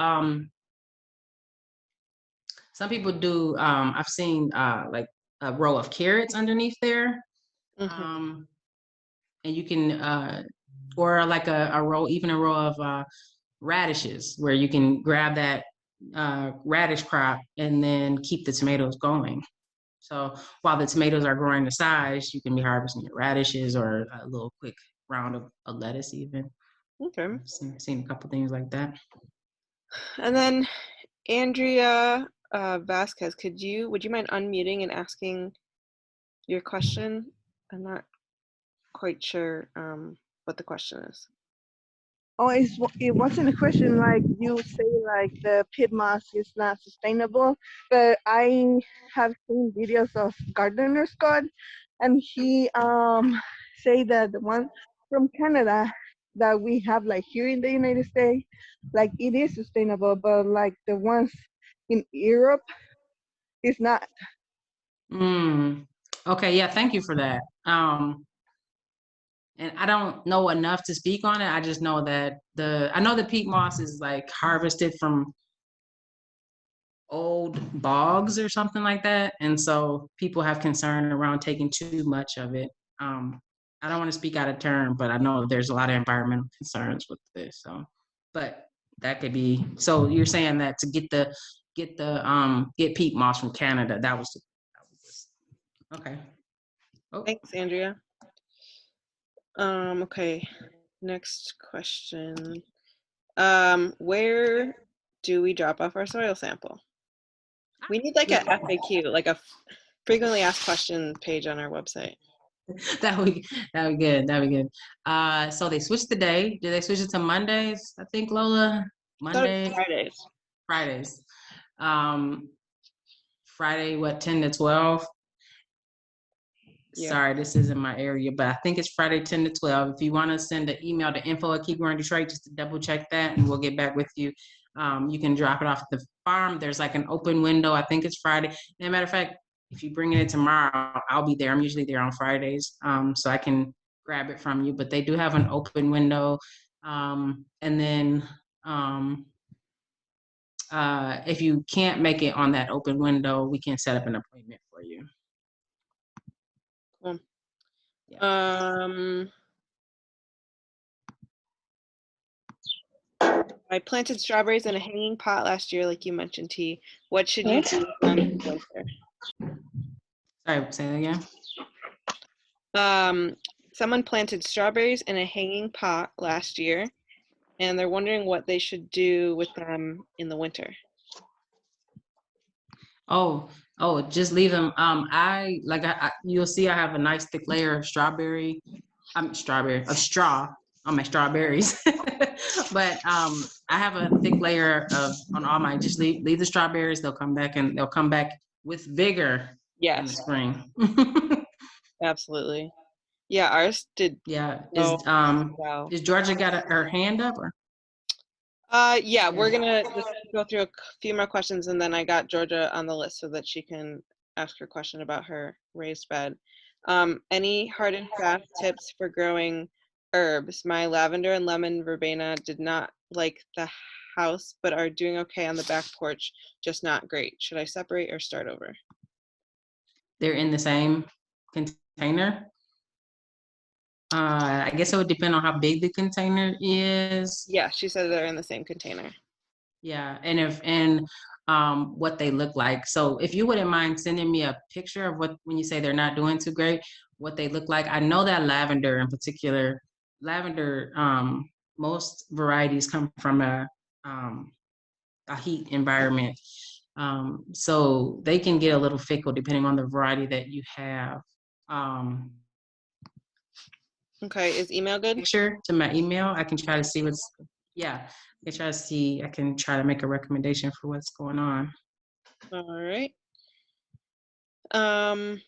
do. I've seen like a row of carrots underneath there, Mm-hmm. and you can or like a row, even a row of radishes, where you can grab that radish crop and then keep the tomatoes going. So while the tomatoes are growing to size, you can be harvesting your radishes or a little quick round of lettuce even. Okay. I've seen a couple things like that. And then Andrea Vasquez, would you mind unmuting and asking your question? I'm not quite sure what the question is. Oh, it wasn't a question like you say like the peat moss is not sustainable, but I have seen videos of Gardener Scott, and he say that the one from Canada that we have like here in the United States, like it is sustainable, but like the ones in Europe is not. Okay, yeah, thank you for that. And I don't know enough to speak on it. I just know that I know the peat moss is like harvested from old bogs or something like that, and so people have concern around taking too much of it. I don't want to speak out of turn, but I know there's a lot of environmental concerns with this. So, but that could be. So you're saying that to get peat moss from Canada, that was okay. Oh. Thanks, Andrea. Okay, next question. Where do we drop off our soil sample? We need like a FAQ, like a frequently asked questions page on our website. That would be good. That would be good. So they switched the day. Did they switch it to Mondays? I think, Lola. Monday. Fridays. Fridays. Friday, what, 10 to 12? Yeah. Sorry, this isn't my area, but I think it's Friday 10 to 12. If you want to send an email to info@KeepGrowingDetroit, just to double check that, and we'll get back with you. You can drop it off at the farm. There's like an open window. I think it's Friday. As a matter of fact, if you bring it in tomorrow, I'll be there. I'm usually there on Fridays, so I can grab it from you. But they do have an open window. And then if you can't make it on that open window, we can set up an appointment for you. Cool. Yeah. I planted strawberries in a hanging pot last year, like you mentioned, T. What should you do with them in the winter? Sorry, say that again. Someone planted strawberries in a hanging pot last year, and they're wondering what they should do with them in the winter. Oh, just leave them. You'll see I have a nice thick layer of straw on my strawberries. But I have a thick layer on all my, just leave the strawberries. They'll come back with vigor in the spring. Absolutely. Yeah, ours did. Yeah. Wow. Is Georgia got her hand up or? Yeah, we're gonna just go through a few more questions, and then I got Georgia on the list so that she can ask her question about her raised bed. Any hard and fast tips for growing herbs? My lavender and lemon verbena did not like the house, but are doing okay on the back porch, just not great. Should I separate or start over? They're in the same container. I guess it would depend on how big the container is. Yeah, she said they're in the same container. Yeah, and what they look like. So if you wouldn't mind sending me a picture of when you say they're not doing too great, what they look like. I know that lavender in particular, most varieties come from a heat environment. So they can get a little fickle depending on the variety that you have. Okay, is email good? Picture to my email. I can try to see what's, yeah, I can try to make a recommendation for what's going on. All right. Can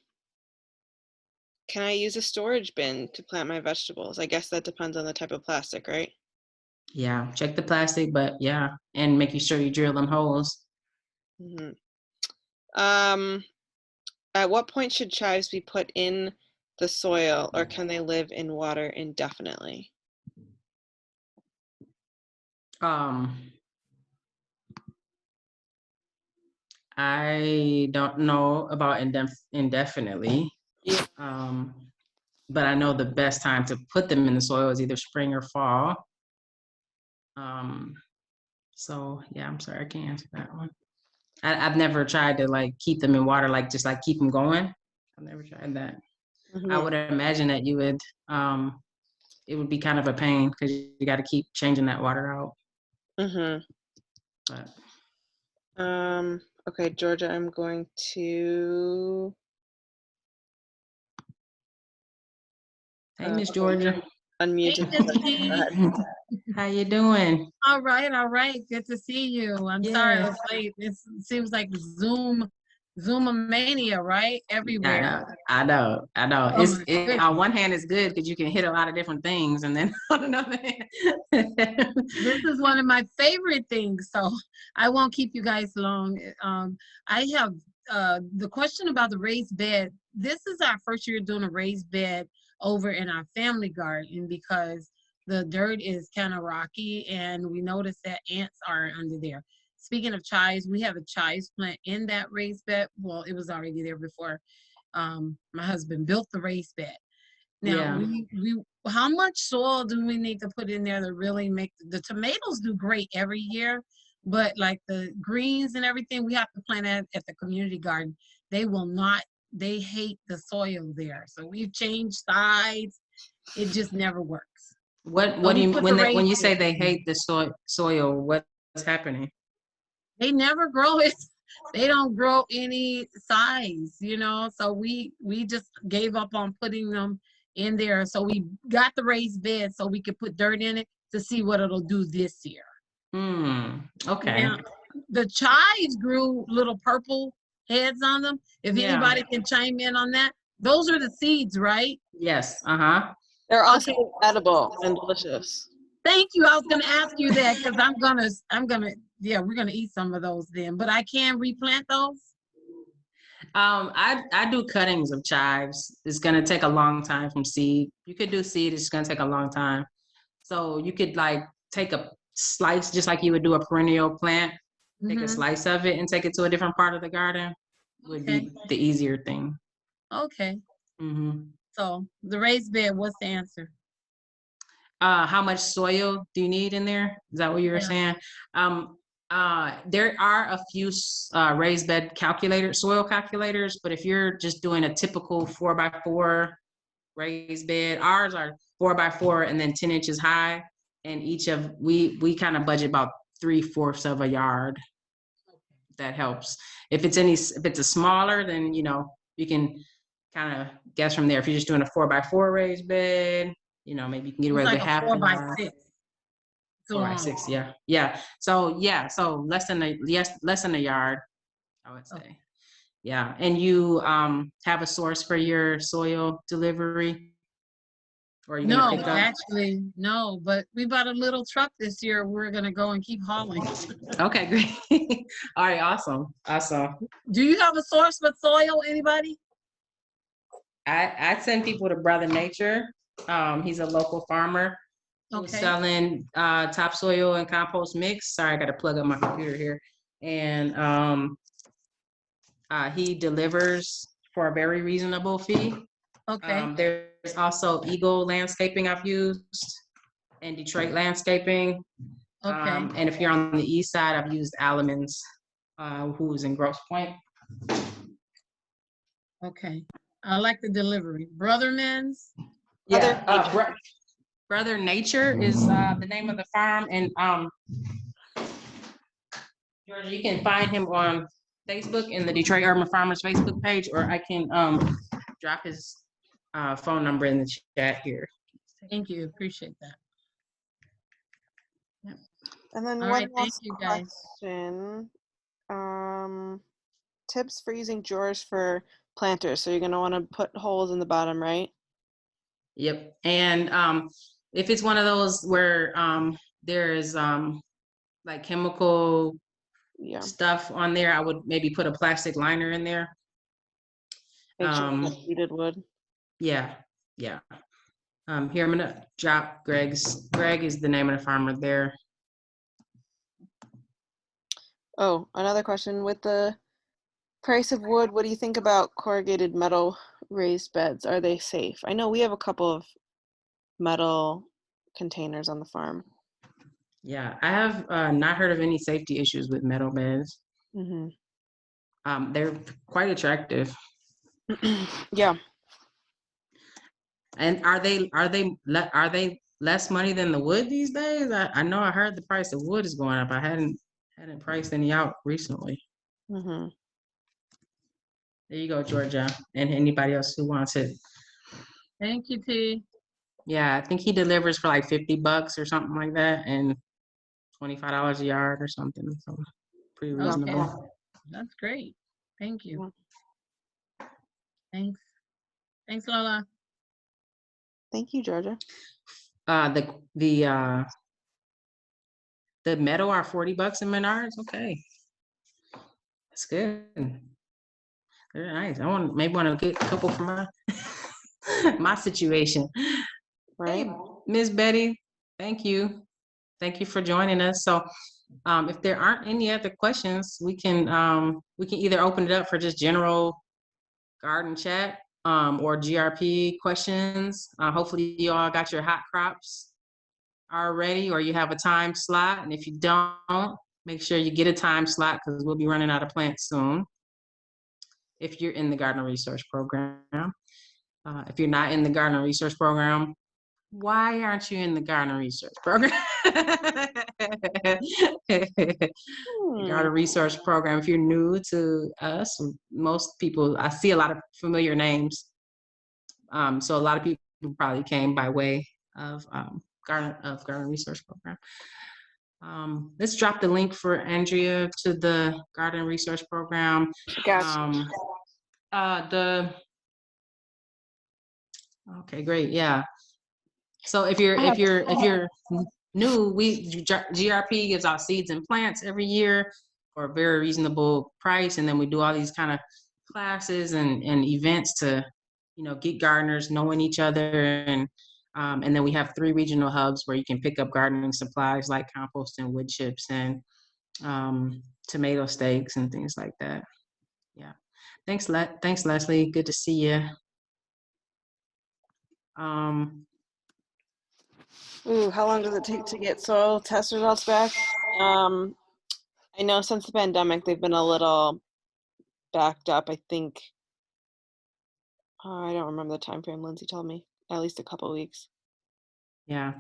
I use a storage bin to plant my vegetables? I guess that depends on the type of plastic, right? Yeah, check the plastic, but yeah, and making sure you drill them holes. Mm-hmm. At what point should chives be put in the soil, or can they live in water indefinitely? I don't know about indefinitely. Yeah. But I know the best time to put them in the soil is either spring or fall. So yeah, I'm sorry, I can't answer that one. I've never tried to like keep them in water, like just like keep them going. I've never tried that. I would imagine that you would, it would be kind of a pain because you got to keep changing that water out. But okay, Georgia, I'm going to. Hey, Miss Georgia. Unmuted. Hey, How you doing? all right. Good to see you. I'm sorry I was late. It seems like Zoomomania, right? Everywhere. I know. Oh my On one hand, it's good because you can hit a lot of different things, and then on another hand, This is one of my favorite things, so I won't keep you guys long. I have the question about the raised bed. This is our first year doing a raised bed over in our family garden because the dirt is kind of rocky, and we noticed that ants are under there. Speaking of chives, we have a chives plant in that raised bed. Well, it was already there before my husband built the raised bed. Now, we how much soil do we need to put in there to really make the tomatoes do great every year, but like the greens and everything, we have to plant at the community garden. They will not. They hate the soil there, so we've changed sides. It just never works. What do you mean when you say they hate the soil? What's happening? They never grow it. They don't grow any size, you know. So we just gave up on putting them in there. So we got the raised bed so we could put dirt in it to see what it'll do this year. Okay. Now, the chives grew little purple heads on them. If anybody can chime in on that, those are the seeds, right? Yes. They're also edible and delicious. Thank you. I was gonna ask you that because we're gonna eat some of those then. But I can replant those. I do cuttings of chives. It's gonna take a long time from seed. You could do seed. It's gonna take a long time. So you could like take a slice, just like you would do a perennial plant. Take a slice of it and take it to a different part of the garden. Would be the easier thing. Okay. So the raised bed. What's the answer? How much soil do you need in there? Is that what you were saying? There are a few raised bed soil calculators, but if you're just doing a typical 4x4 raised bed, ours are 4x4 and then 10 inches high, and we kind of budget about 3/4 of a yard. That helps. If it's a smaller, then you can kind of guess from there. If you're just doing a 4x4 raised bed, maybe you can get away with half 4x6. 4x6, yeah. So less than a yard, I would say. Yeah, and you have a source for your soil delivery, or are you gonna pick up? Actually, no. But we bought a little truck this year. We're gonna go and keep hauling. Okay, great. All right, awesome. Do you have a source for soil? Anybody? I send people to Brother Nature. He's a local farmer who's selling topsoil and compost mix. Sorry, I got to plug up my computer here. And he delivers for a very reasonable fee. Okay. There's also Eagle Landscaping I've used, and Detroit Landscaping. Okay. And if you're on the east side, I've used Alamans, who's in Grosse Pointe. Okay. I like the delivery. Brotherman's? Yeah. Brother Nature is the name of the farm, and Georgia, you can find him on Facebook in the Detroit Urban Farmers Facebook page, or I can drop his phone number in the chat here. Thank you. Appreciate that. And then All one right, thank last you, guys. question. Tips for using drawers for planters. So you're gonna want to put holes in the bottom, right? Yep. And if it's one of those where there's like chemical Yeah. stuff on there, I would maybe put a plastic liner in there. Make sure it's not treated wood. Yeah, yeah. Here I'm gonna drop Greg's. Greg is the name of the farmer there. Oh, another question. With the price of wood, what do you think about corrugated metal raised beds? Are they safe? I know we have a couple of metal containers on the farm. Yeah, I have not heard of any safety issues with metal beds. Mm-hmm. They're quite attractive. Yeah. And are they less money than the wood these days? I know I heard the price of wood is going up. I hadn't priced any out recently. Mm-hmm. There you go, Georgia, and anybody else who wants it. Thank you, T. Yeah, I think he delivers for like $50 or something like that, and $25 a yard or something. So pretty reasonable. Okay. That's great. Thank you. Thanks. Thanks, Lola. Thank you, Georgia. The metal are $40 in Menards. Okay, that's good. Very nice. I maybe want to get a couple for my my situation. Right. Hey, Miss Betty, thank you. Thank you for joining us. So if there aren't any other questions, we can either open it up for just general garden chat or GRP questions. Hopefully you all got your hot crops already, or you have a time slot. And if you don't, make sure you get a time slot because we'll be running out of plants soon. If you're in the Garden Resource Program. If you're not in the Garden Resource Program, why aren't you in the Garden Research Program? Garden Research Program. If you're new to us, most people, I see a lot of familiar names. So a lot of people probably came by way of Garden Research Program. Let's drop the link for Andrea to the Garden Research Program. Gotcha. Okay, great. Yeah. So if you're new, GRP gives out seeds and plants every year for a very reasonable price, and then we do all these kind of classes and events to, get gardeners knowing each other, and then we have 3 regional hubs where you can pick up gardening supplies like compost and wood chips and tomato stakes and things like that. Yeah. Thanks, Leslie. Good to see you. Ooh, how long does it take to get soil test results back? I know since the pandemic, they've been a little backed up. I think, I don't remember the time frame Lindsay told me, at least a couple of weeks. Yeah,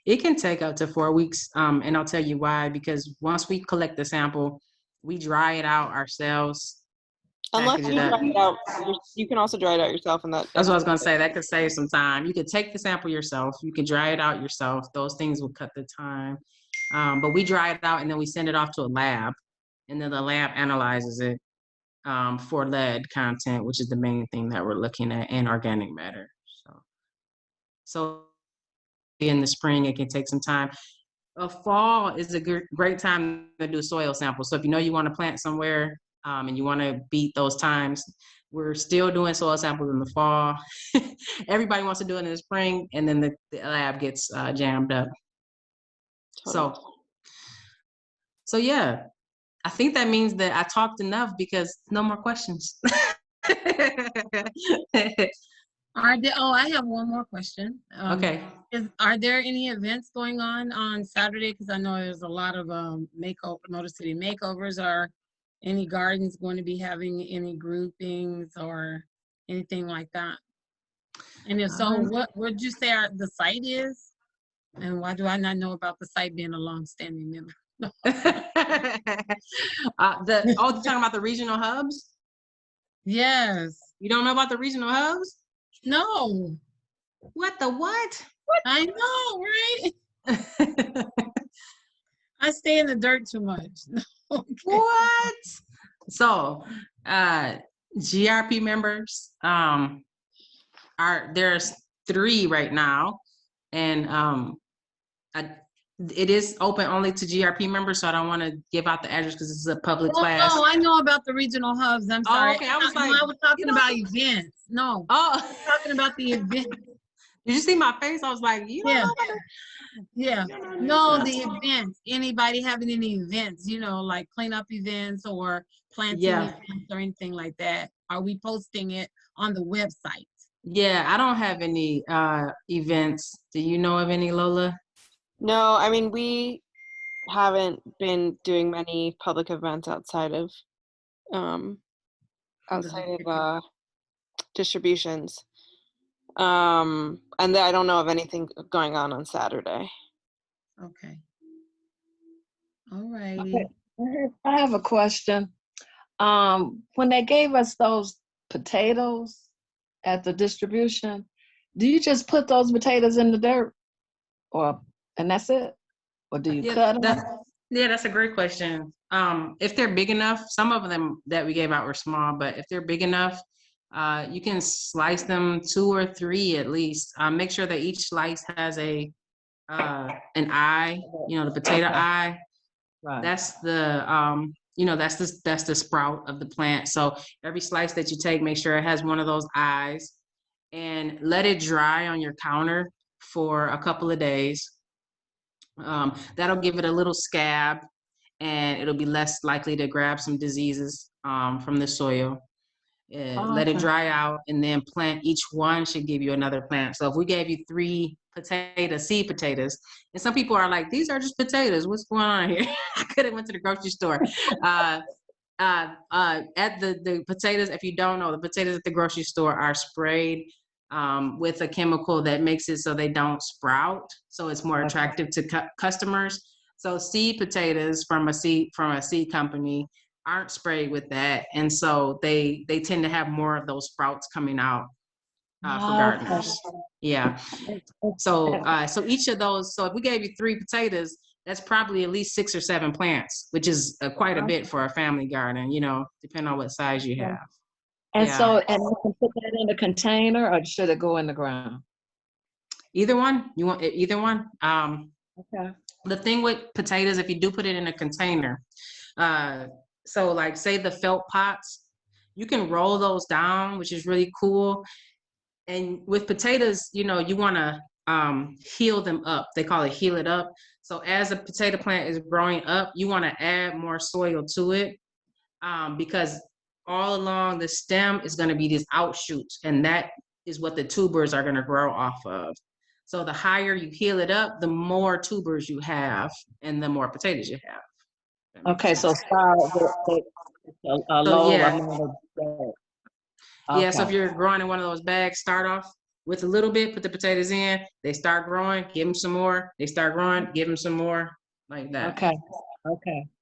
it can take up to 4 weeks. And I'll tell you why, because once we collect the sample, we dry it out ourselves. Unless you dry it out, you can also dry it out yourself, and that's what I was gonna say. That could save some time. You could take the sample yourself. You can dry it out yourself. Those things will cut the time. But we dry it out and then we send it off to a lab, and then the lab analyzes it for lead content, which is the main thing that we're looking at, and organic matter. So in the spring, it can take some time. Fall is a great time to do soil samples. So if you want to plant somewhere and you want to beat those times, we're still doing soil samples in the fall. Everybody wants to do it in the spring, and then the lab gets jammed up. Totally. So yeah, I think that means that I talked enough because no more questions. I have one more question. Okay. Are there any events going on Saturday? Because I know there's a lot of Motor City makeovers. Are any gardens going to be having any groupings or anything like that? And if so, what would you say the site is? And why do I not know about the site being a long-standing member? You're talking about the regional hubs? Yes. You don't know about the regional hubs? No. What? I know, right? I stay in the dirt too much. Okay. What? So, GRP members, there's 3 right now, and it is open only to GRP members, so I don't want to give out the address because this is a public class. Oh, I know about the regional hubs. I'm sorry. okay. I was No, like, I was talking about events. No, oh, I was talking about the event. did you see my face? I was like, you don't Yeah. know about it? Yeah. You don't know No, about the it? events. Anybody having any events, like cleanup events or planting Yeah. events or anything like that? Are we posting it on the website? Yeah, I don't have any events. Do you know of any, Lola? No, I mean, we haven't been doing many public events outside of distributions. And I don't know of anything going on Saturday. Okay. All righty. I have a question. When they gave us those potatoes at the distribution, do you just put those potatoes in the dirt, and that's it, or do you cut them? That's a great question. If they're big enough, some of them that we gave out were small, but if they're big enough, you can slice them 2 or 3 at least. Make sure that each slice has an eye, the potato eye. Right. That's the that's the sprout of the plant. So every slice that you take, make sure it has one of those eyes, and let it dry on your counter for a couple of days. That'll give it a little scab, and it'll be less likely to grab some diseases from the soil. Let it dry out, and then plant. Each one should give you another plant. So if we gave you 3 seed potatoes, and some people are like, these are just potatoes. What's going on here? I could have went to the grocery store. At the potatoes, if you don't know, the potatoes at the grocery store are sprayed with a chemical that makes it so they don't sprout. So it's more attractive to customers. So seed potatoes from a seed company aren't sprayed with that, and so they tend to have more of those sprouts coming out for gardeners. Yeah. So each of those. So if we gave you 3 potatoes, that's probably at least 6 or 7 plants, which is quite a bit for a family garden. Depending on what size you have. And so, and you can put that in a container, or should it go in the ground? Either one. You want either one? Okay. The thing with potatoes, if you do put it in a container, so like say the felt pots, you can roll those down, which is really cool. And with potatoes, you want to heal them up. They call it heal it up. So as a potato plant is growing up, you want to add more soil to it because all along the stem is going to be these outshoots, and that is what the tubers are going to grow off of. So the higher you heal it up, the more tubers you have and the more potatoes you have. Okay, so start with a low amount of dirt. Yeah, so if you're growing in one of those bags, start off with a little bit, put the potatoes in, they start growing, give them some more, they start growing, give them some more, like that.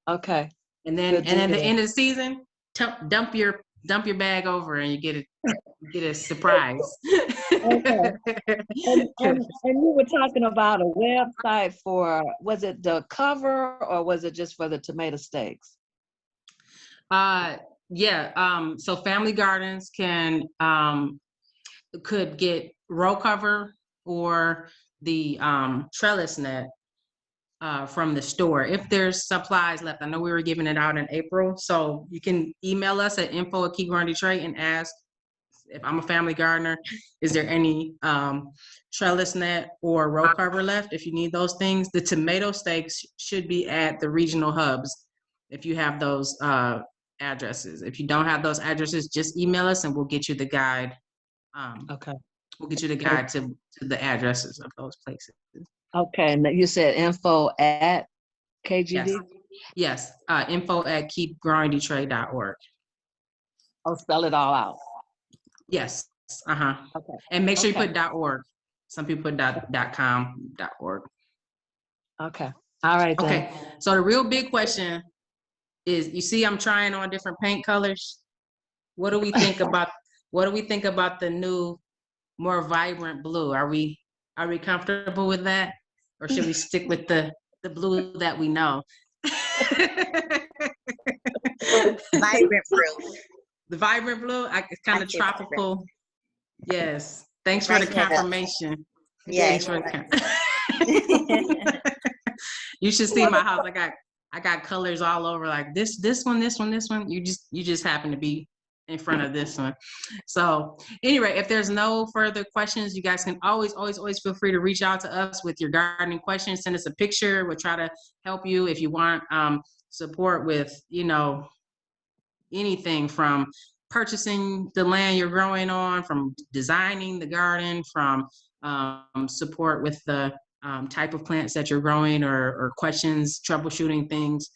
Okay. And then at the end of the season, dump your bag over and you get a surprise. Okay. And you were talking about a website was it the cover or was it just for the tomato stakes? So family gardens could get row cover or the trellis net from the store if there's supplies left. I know we were giving it out in April, so you can email us at info@KeepGrowingDetroit and ask if I'm a family gardener, is there any trellis net or row cover left? If you need those things, the tomato stakes should be at the regional hubs if you have those addresses. If you don't have those addresses, just email us and we'll get you the guide. We'll get you the guide to the addresses of those places. Okay, and you said info@KGD? Yes, info@keepgrowingdetroit.org. Oh, spell it all out. Yes, Okay. And make sure you put .org. Some people put .com, .org. Okay, all right then. Okay, so the real big question is, you see I'm trying on different paint colors. What do we think about the new, more vibrant blue? Are we Are we comfortable with that? Or should we stick with the blue that we know? Vibrant blue. The vibrant blue, it's kind of I see tropical. Yes. Thanks for the Brighten it up. confirmation. Yes. Thanks for the You should see my house. I got colors all over, like this one, this one, this one. You just happen to be in front of this one. So anyway, if there's no further questions, you guys can always feel free to reach out to us with your gardening questions. Send us a picture. We'll try to help you if you want support with, anything from purchasing the land you're growing on, from designing the garden, from support with the type of plants that you're growing, or questions, troubleshooting things.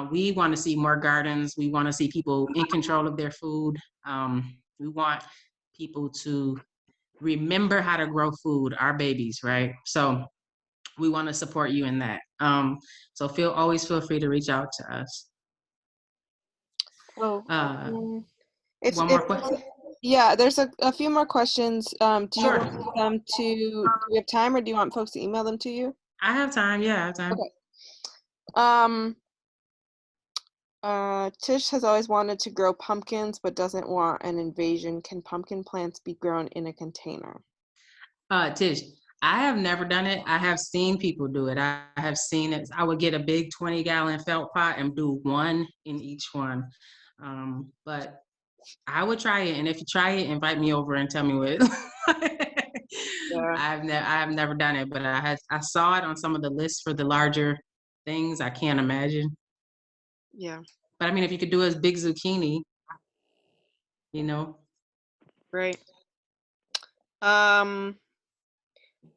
We want to see more gardens. We want to see people in control of their food. We want people to remember how to grow food, our babies, right? So we want to support you in that. So always feel free to reach out to us. Oh, One more question? Yeah, there's a few more questions. Do you Sure. want them to, do we have time, or do you want folks to email them to you? I have time. Yeah, I have time. Okay. Tish has always wanted to grow pumpkins, but doesn't want an invasion. Can pumpkin plants be grown in a container? Tish, I have never done it. I have seen people do it. I have seen it. I would get a big 20-gallon felt pot and do one in each one. But I would try it. And if you try it, invite me over and tell me what. Yeah. I've never done it, but I saw it on some of the lists for the larger things. I can't imagine. Yeah. But I mean, if you could do a big zucchini, Right.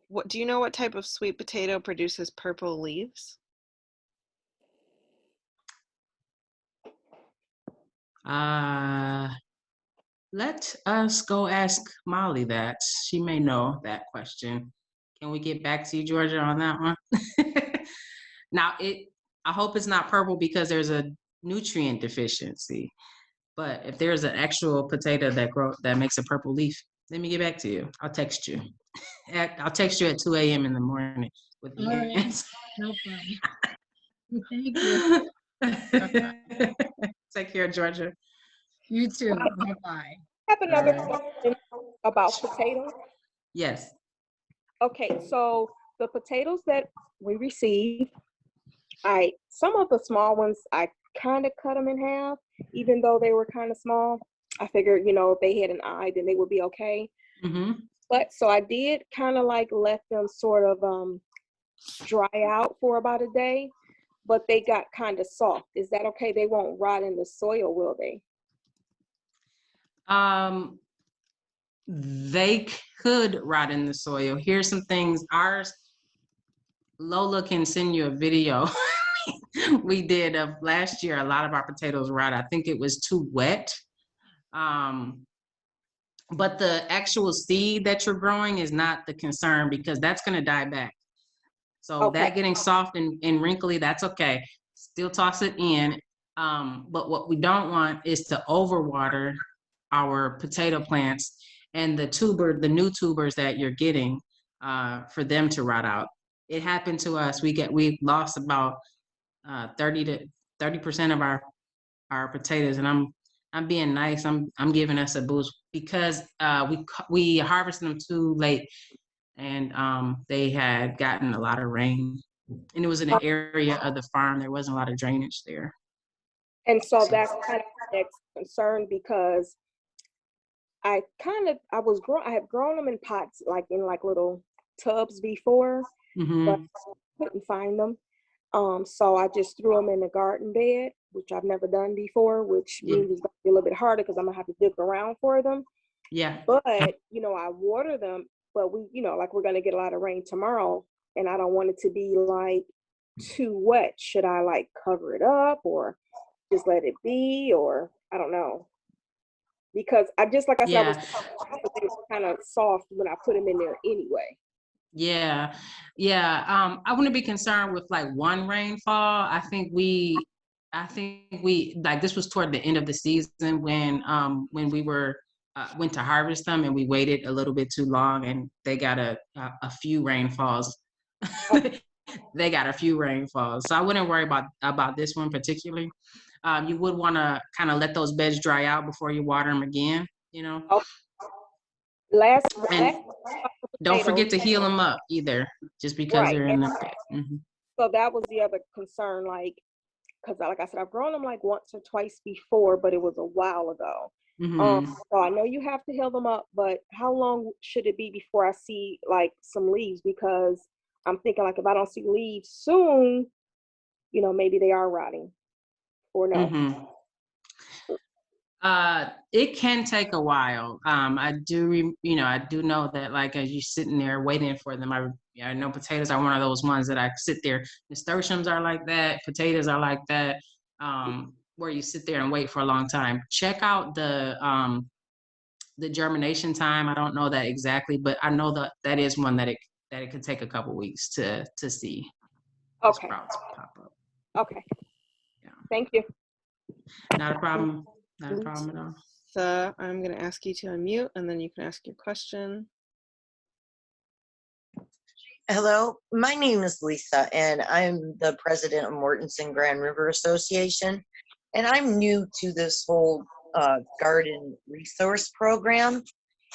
What do you know what type of sweet potato produces purple leaves? Let us go ask Molly that. She may know that question. Can we get back to you, Georgia, on that one? Now, I hope it's not purple because there's a nutrient deficiency. But if there's an actual potato that makes a purple leaf, let me get back to you. I'll text you. I'll text you at 2 a.m. in the morning with the answer. No problem. Thank you. Take care, Georgia. You too. Bye-bye. I have another All right. question about potatoes. Yes. Okay, so the potatoes that we received, some of the small ones, I kind of cut them in half, even though they were kind of small. I figured, if they had an eye, then they would be okay. Mm-hmm. But so I did kind of like let them sort of dry out for about a day, but they got kind of soft. Is that okay? They won't rot in the soil, will they? They could rot in the soil. Here's some things. Lola can send you a video we did of last year. A lot of our potatoes rot. I think it was too wet. But the actual seed that you're growing is not the concern, because that's going to die back. So that getting soft and wrinkly, that's okay. Still toss it in. But what we don't want is to overwater our potato plants and the new tubers that you're getting for them to rot out. It happened to us. We lost about 30% of our potatoes, and I'm being nice. I'm giving us a boost because we harvested them too late, and they had gotten a lot of rain, and it was in an area of the farm there wasn't a lot of drainage there. And so that's kind of the next concern, because I have grown them in pots, like in little tubs before, but I couldn't find them. So I just threw them in the garden bed, which I've never done before, which means it's gonna be a little bit harder because I'm gonna have to dig around for them. Yeah. But I water them, but we're gonna get a lot of rain tomorrow, and I don't want it to be too wet. Should I cover it up or just let it be, or I don't know? Because I was kind of soft when I put them in there anyway. Yeah. I wouldn't be concerned with one rainfall. I think we this was toward the end of the season when we were went to harvest them and we waited a little bit too long, and they got a few rainfalls. They got a few rainfalls, so I wouldn't worry about this one particularly. You would want to kind of let those beds dry out before you water them again, you know. Oh, last And don't forget to potatoes, heal them up either, just because right? they're in the bed. Mhm. So that was the other concern, like, because like I said, I've grown them like once or twice before, but it was a while ago. Mhm. So I know you have to heal them up, but how long should it be before I see like some leaves? Because I'm thinking like if I don't see leaves soon, you know, maybe they are rotting or no. Mhm. It can take a while. I do, I do know that, like, as you're sitting there waiting for them, I know potatoes are one of those ones that I sit there. Nasturtiums are like that. Potatoes are like that. Where you sit there and wait for a long time. Check out the germination time. I don't know that exactly, but I know that is one that it could take a couple weeks to see the Okay. sprouts pop up. Okay. Yeah. Thank you. Not a problem. Not a problem at all. So I'm going to ask you to unmute, and then you can ask your question. Hello, my name is Lisa, and I'm the president of Mortenson Grand River Association. And I'm new to this whole garden resource program.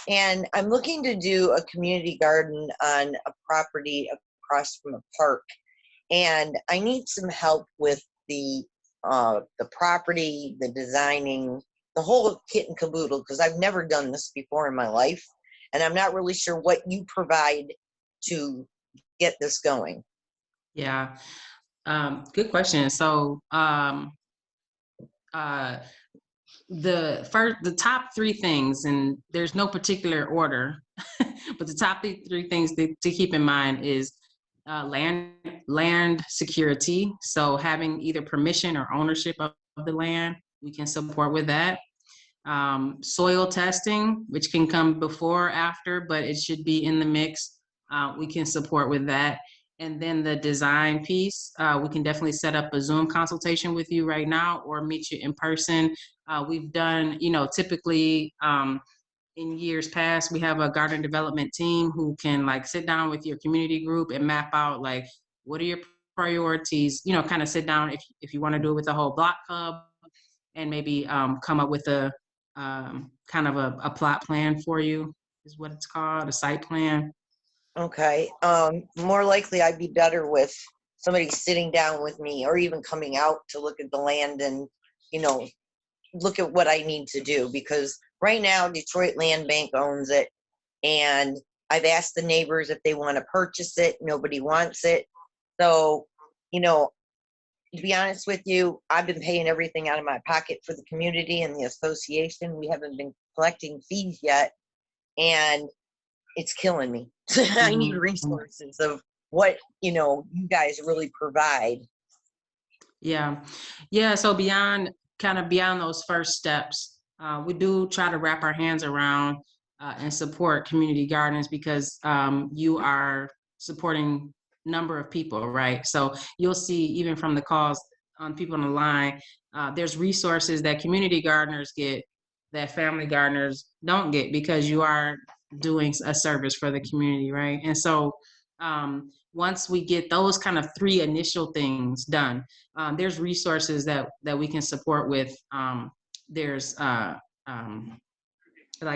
And I'm looking to do a community garden on a property across from a park. And I need some help with the property, the designing, the whole kit and caboodle, because I've never done this before in my life. And I'm not really sure what you provide to get this going. Yeah. Good question. So the top three things, and there's no particular order, but the top three things to keep in mind is land security. So having either permission or ownership of the land, we can support with that. Soil testing, which can come before or after, but it should be in the mix. We can support with that. And then the design piece, we can definitely set up a Zoom consultation with you right now or meet you in person. We've done, typically in years past, we have a garden development team who can like sit down with your community group and map out like, what are your priorities, kind of sit down if you want to do it with the whole block club, and maybe come up with a kind of a plot plan for you, is what it's called, a site plan. Okay. More likely I'd be better with somebody sitting down with me or even coming out to look at the land and, look at what I need to do, because right now Detroit Land Bank owns it, and I've asked the neighbors if they want to purchase it. Nobody wants it. So, to be honest with you, I've been paying everything out of my pocket for the community and the association. We haven't been collecting fees yet, and it's killing me. I need resources of what, you guys really provide. Yeah. So beyond those first steps, we do try to wrap our hands around and support community gardens, because you are supporting number of people, right? So you'll see even from the calls on people on the line, there's resources that community gardeners get that family gardeners don't get, because you are doing a service for the community, right? And so once we get those kind of three initial things done, there's resources that we can support with. There's like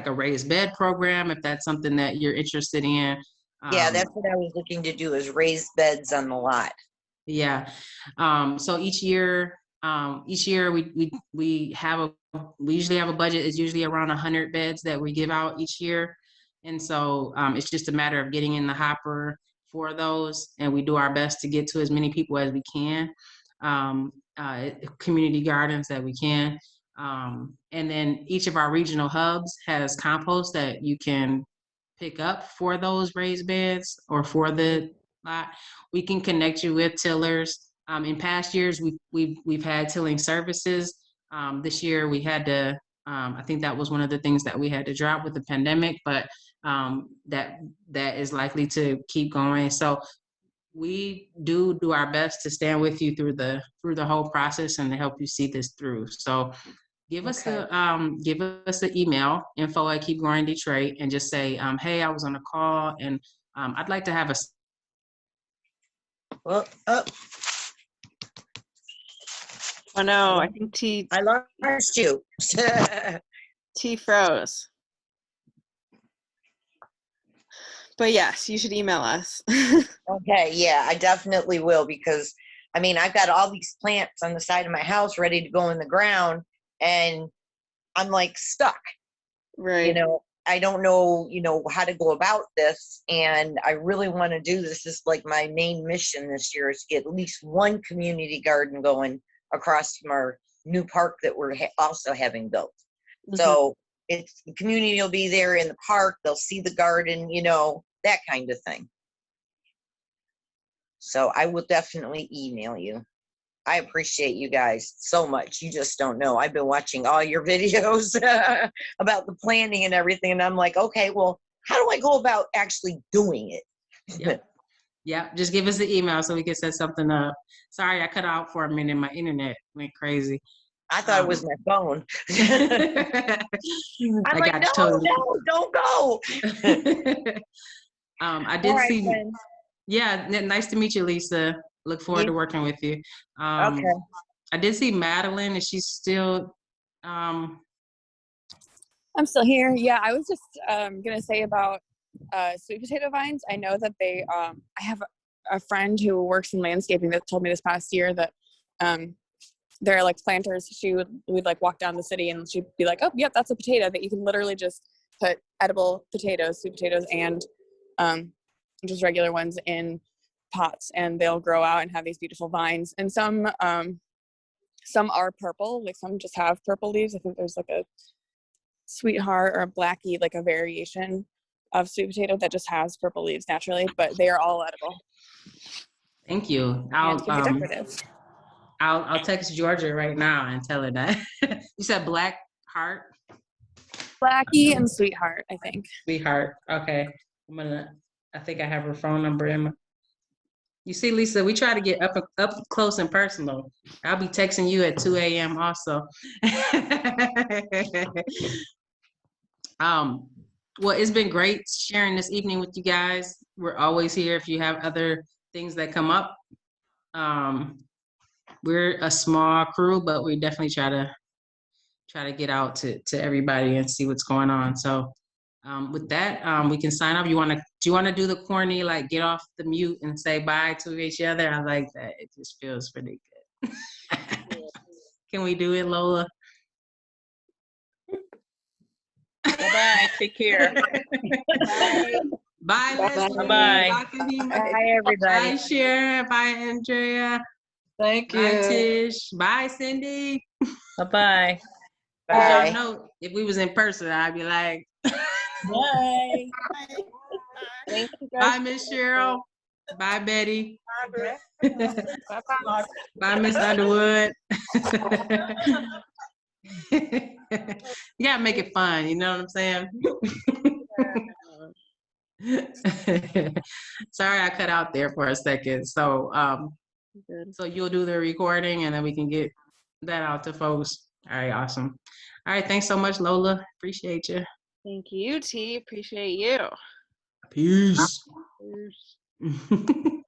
a raised bed program, if that's something that you're interested in. Yeah, that's what I was looking to do, is raise beds on the lot. Yeah. So each year we usually have a budget. It's usually around 100 beds that we give out each year. And so it's just a matter of getting in the hopper for those. And we do our best to get to as many people as we can, community gardens that we can. And then each of our regional hubs has compost that you can pick up for those raised beds or for the lot. We can connect you with tillers. In past years, we've had tilling services. This year we had to, I think that was one of the things that we had to drop with the pandemic, but that is likely to keep going. So we do our best to stand with you through the whole process and to help you see this through. So Give us Okay. give us an email, info@keepgrowingdetroit, and just say, hey, I was on a call and I'd like to have a. Well, Oh no, I think T I lost you. froze. But yes, you should email us. Okay, yeah, I definitely will, because I mean, I've got all these plants on the side of my house ready to go in the ground, and I'm like stuck. Right. I don't know, how to go about this, and I really want to do this. Is like my main mission this year, is to get at least one community garden going across from our new park that we're also having built. Mhm. So the community will be there in the park. They'll see the garden, that kind of thing. So I will definitely email you. I appreciate you guys so much. You just don't know. I've been watching all your videos about the planning and everything, and I'm like, okay, well, how do I go about actually doing it? Yeah, just give us an email so we can set something up. Sorry, I cut out for a minute. My internet went crazy. I thought it was my phone. I'm like, no, totally. no, don't go. I did All see. right, then. Yeah, nice to meet you, Lisa. Look forward to working with you. Okay. I did see Madeline. Is she still? I'm still here. Yeah, I was just gonna say about sweet potato vines. I know that they. I have a friend who works in landscaping that told me this past year that they're like planters. We'd like walk down the city and she'd be like, "Oh, yep, that's a potato." That you can literally just put edible potatoes, sweet potatoes, and just regular ones in pots, and they'll grow out and have these beautiful vines. And some are purple, like some just have purple leaves. I think there's like a sweetheart or a blackie, like a variation of sweet potato that just has purple leaves naturally, but they are all edible. Thank you. And can be decorative. I'll text Georgia right now and tell her that. You said black heart? Blackie and sweetheart, I think. Sweetheart. Okay. I think I have her phone number in my. You see, Lisa, we try to get up close and personal. I'll be texting you at 2 a.m. also. Well, it's been great sharing this evening with you guys. We're always here if you have other things that come up. We're a small crew, but we definitely try to get out to everybody and see what's going on. So with that, we can sign off. Do you want to do the corny, like get off the mute and say bye to each other? I like that. It just feels pretty good. Can we do it, Lola? Bye-bye. Take care. Bye. Bye, Leslie. Bye-bye. Bye, Fahima. Bye, everybody. Bye, Sharon. Bye, Andrea. Thank Bye, you. Tish. Bye, Cindy. Bye-bye. Y'all Bye. know if we was in person, I'd be like, Bye. Thank you guys. bye, Miss Cheryl. Bye, Betty. Bye, Miss Underwood. You gotta make it fun, you know what I'm saying? Sorry, I cut out there for a second. So, so you'll do the recording and then we can get that out to folks. All right, awesome. All right, thanks so much, Lola. Appreciate you. Thank you, T. Appreciate you. Peace. Cheers.